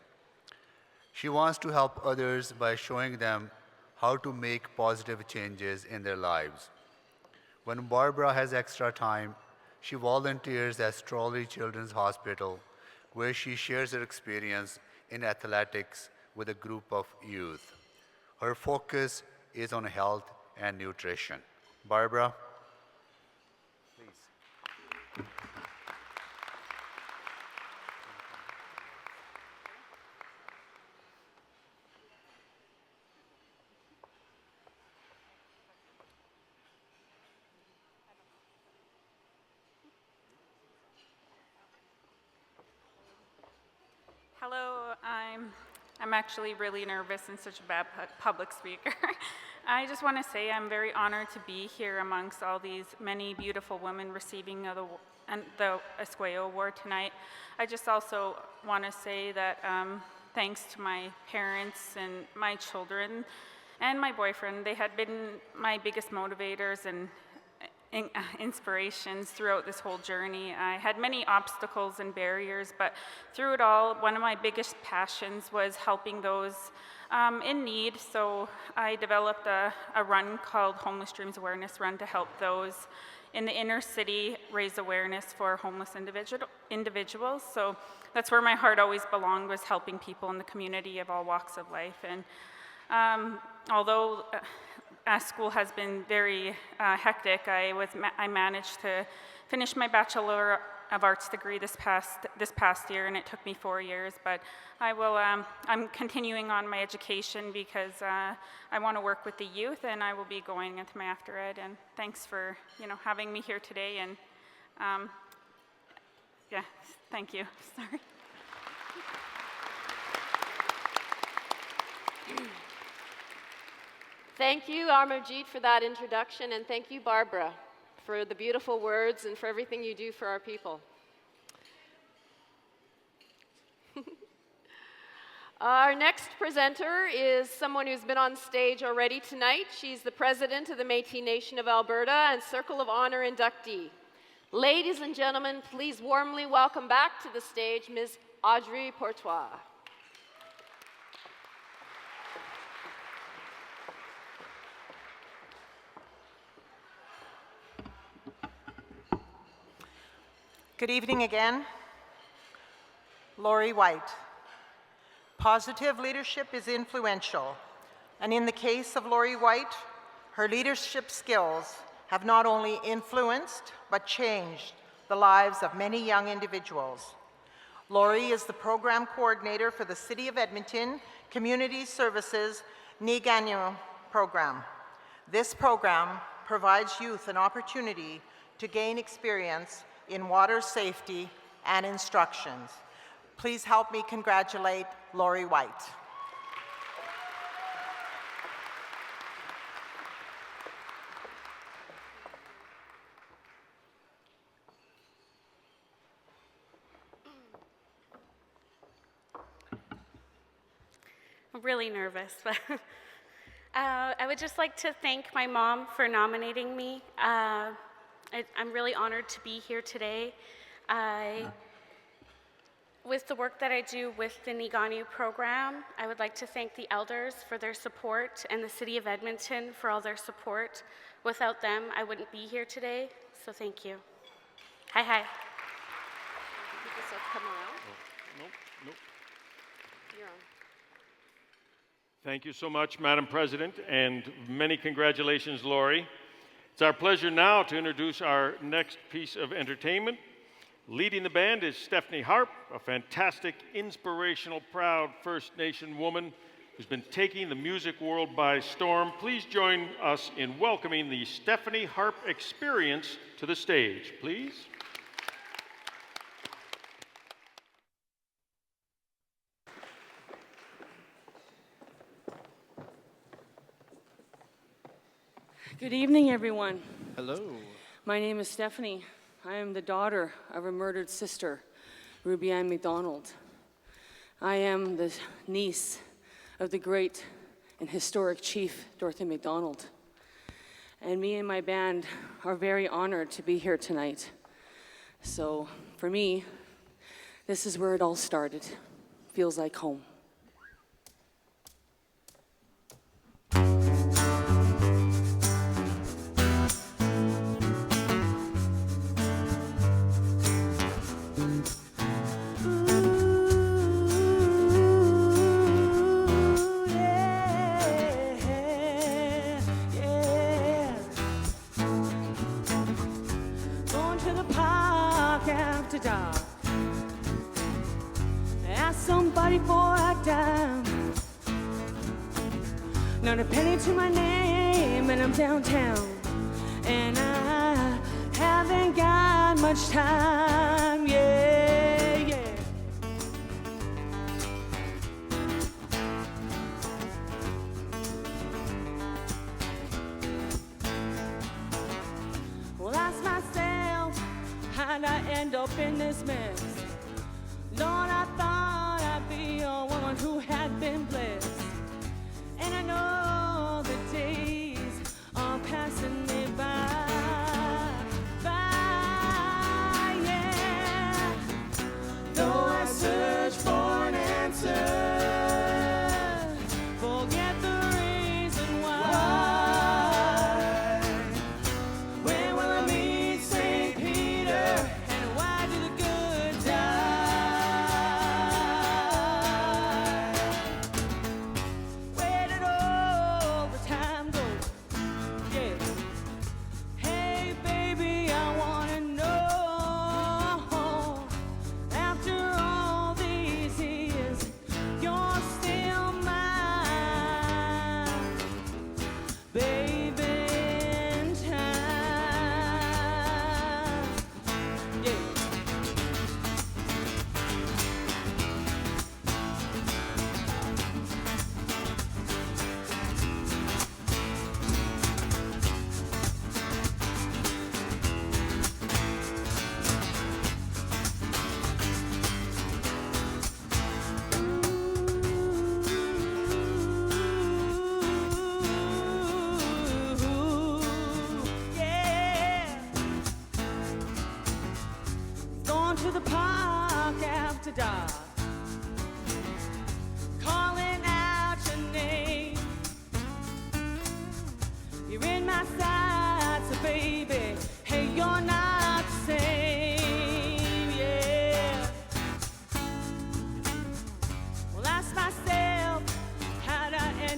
Speaker 8: She wants to help others by showing them how to make positive changes in their lives. When Barbara has extra time, she volunteers at Strawley Children's Hospital, where she shares her experience in athletics with a group of youth. Her focus is on health and nutrition. Barbara, please.
Speaker 16: Hello, I'm actually really nervous and such a bad public speaker. I just want to say I'm very honored to be here amongst all these many beautiful women receiving the Esquao Award tonight. I just also want to say that thanks to my parents and my children and my boyfriend, they had been my biggest motivators and inspirations throughout this whole journey. I had many obstacles and barriers, but through it all, one of my biggest passions was helping those in need. So I developed a run called Homeless Dreams Awareness Run to help those in the inner city raise awareness for homeless individuals. So that's where my heart always belonged, was helping people in the community of all walks of life. And although school has been very hectic, I managed to finish my Bachelor of Arts degree this past year, and it took me 4 years. But I'm continuing on my education because I want to work with the youth, and I will be going into my after ed. And thanks for having me here today. And Yeah, thank you. Sorry.
Speaker 2: Thank you, Amarjeet, for that introduction, and thank you, Barbara, for the beautiful words and for everything you do for our people. Our next presenter is someone who's been on stage already tonight. She's the president of the Métis Nation of Alberta and Circle of Honor inductee. Ladies and gentlemen, please warmly welcome back to the stage Ms. Audrey Portois.
Speaker 5: Good evening again. Lori White. Positive leadership is influential, and in the case of Lori White, her leadership skills have not only influenced but changed the lives of many young individuals. Lori is the program coordinator for the City of Edmonton Community Services Niganyo program. This program provides youth an opportunity to gain experience in water safety and instructions. Please help me congratulate Lori White.
Speaker 17: I'm really nervous, but I would just like to thank my mom for nominating me. I'm really honored to be here today. With the work that I do with the Niganyo program, I would like to thank the elders for their support and the City of Edmonton for all their support. Without them, I wouldn't be here today, so thank you. Hi, hi.
Speaker 2: Come around.
Speaker 1: Nope. You're on. Thank you so much, Madam President, and many congratulations, Lori. It's our pleasure now to introduce our next piece of entertainment. Leading the band is Stephanie Harp, a fantastic, inspirational, proud First Nation woman who's been taking the music world by storm. Please join us in welcoming the Stephanie Harp Experience to the stage, please.
Speaker 18: Good evening, everyone.
Speaker 19: Hello.
Speaker 18: My name is Stephanie. I am the daughter of a murdered sister, Ruby Ann MacDonald. I am the niece of the great and historic chief, Dorothy MacDonald. And me and my band are very honored to be here tonight. So for me, this is where it all started. Feels like home. Somebody for a dime. Not a penny to my name, and I'm downtown. And I haven't got much time, yeah, yeah. Well, ask myself, how'd I end up in this mess? Lord, I thought I'd be a woman who had been blessed. And I know the days are passing me by, yeah. Though I search for an answer, forget the reason why. When will I meet St. Peter? And why do the good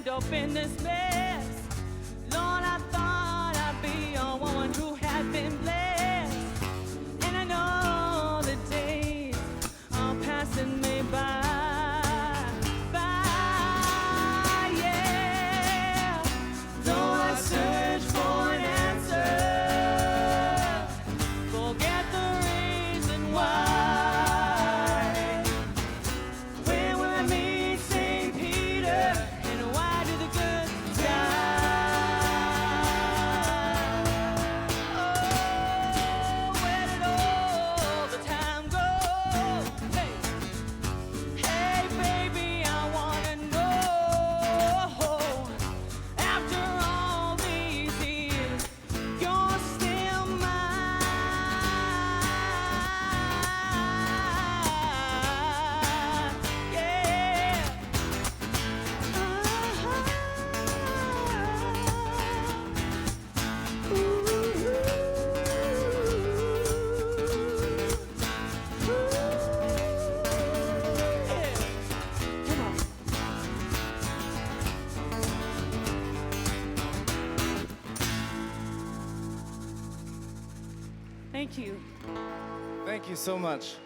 Speaker 19: end up in this mess. Lord, I thought I'd be a woman who had been blessed. And I know the days are passing me by. Yeah. Though I search for an answer, forget the reason why. Where will I meet St. Peter? And why do the good die? Oh, where did all the time go? Hey, hey, baby, I wanna know. After all these years, you're still mine. Yeah. Thank you.
Speaker 20: Thank you so much.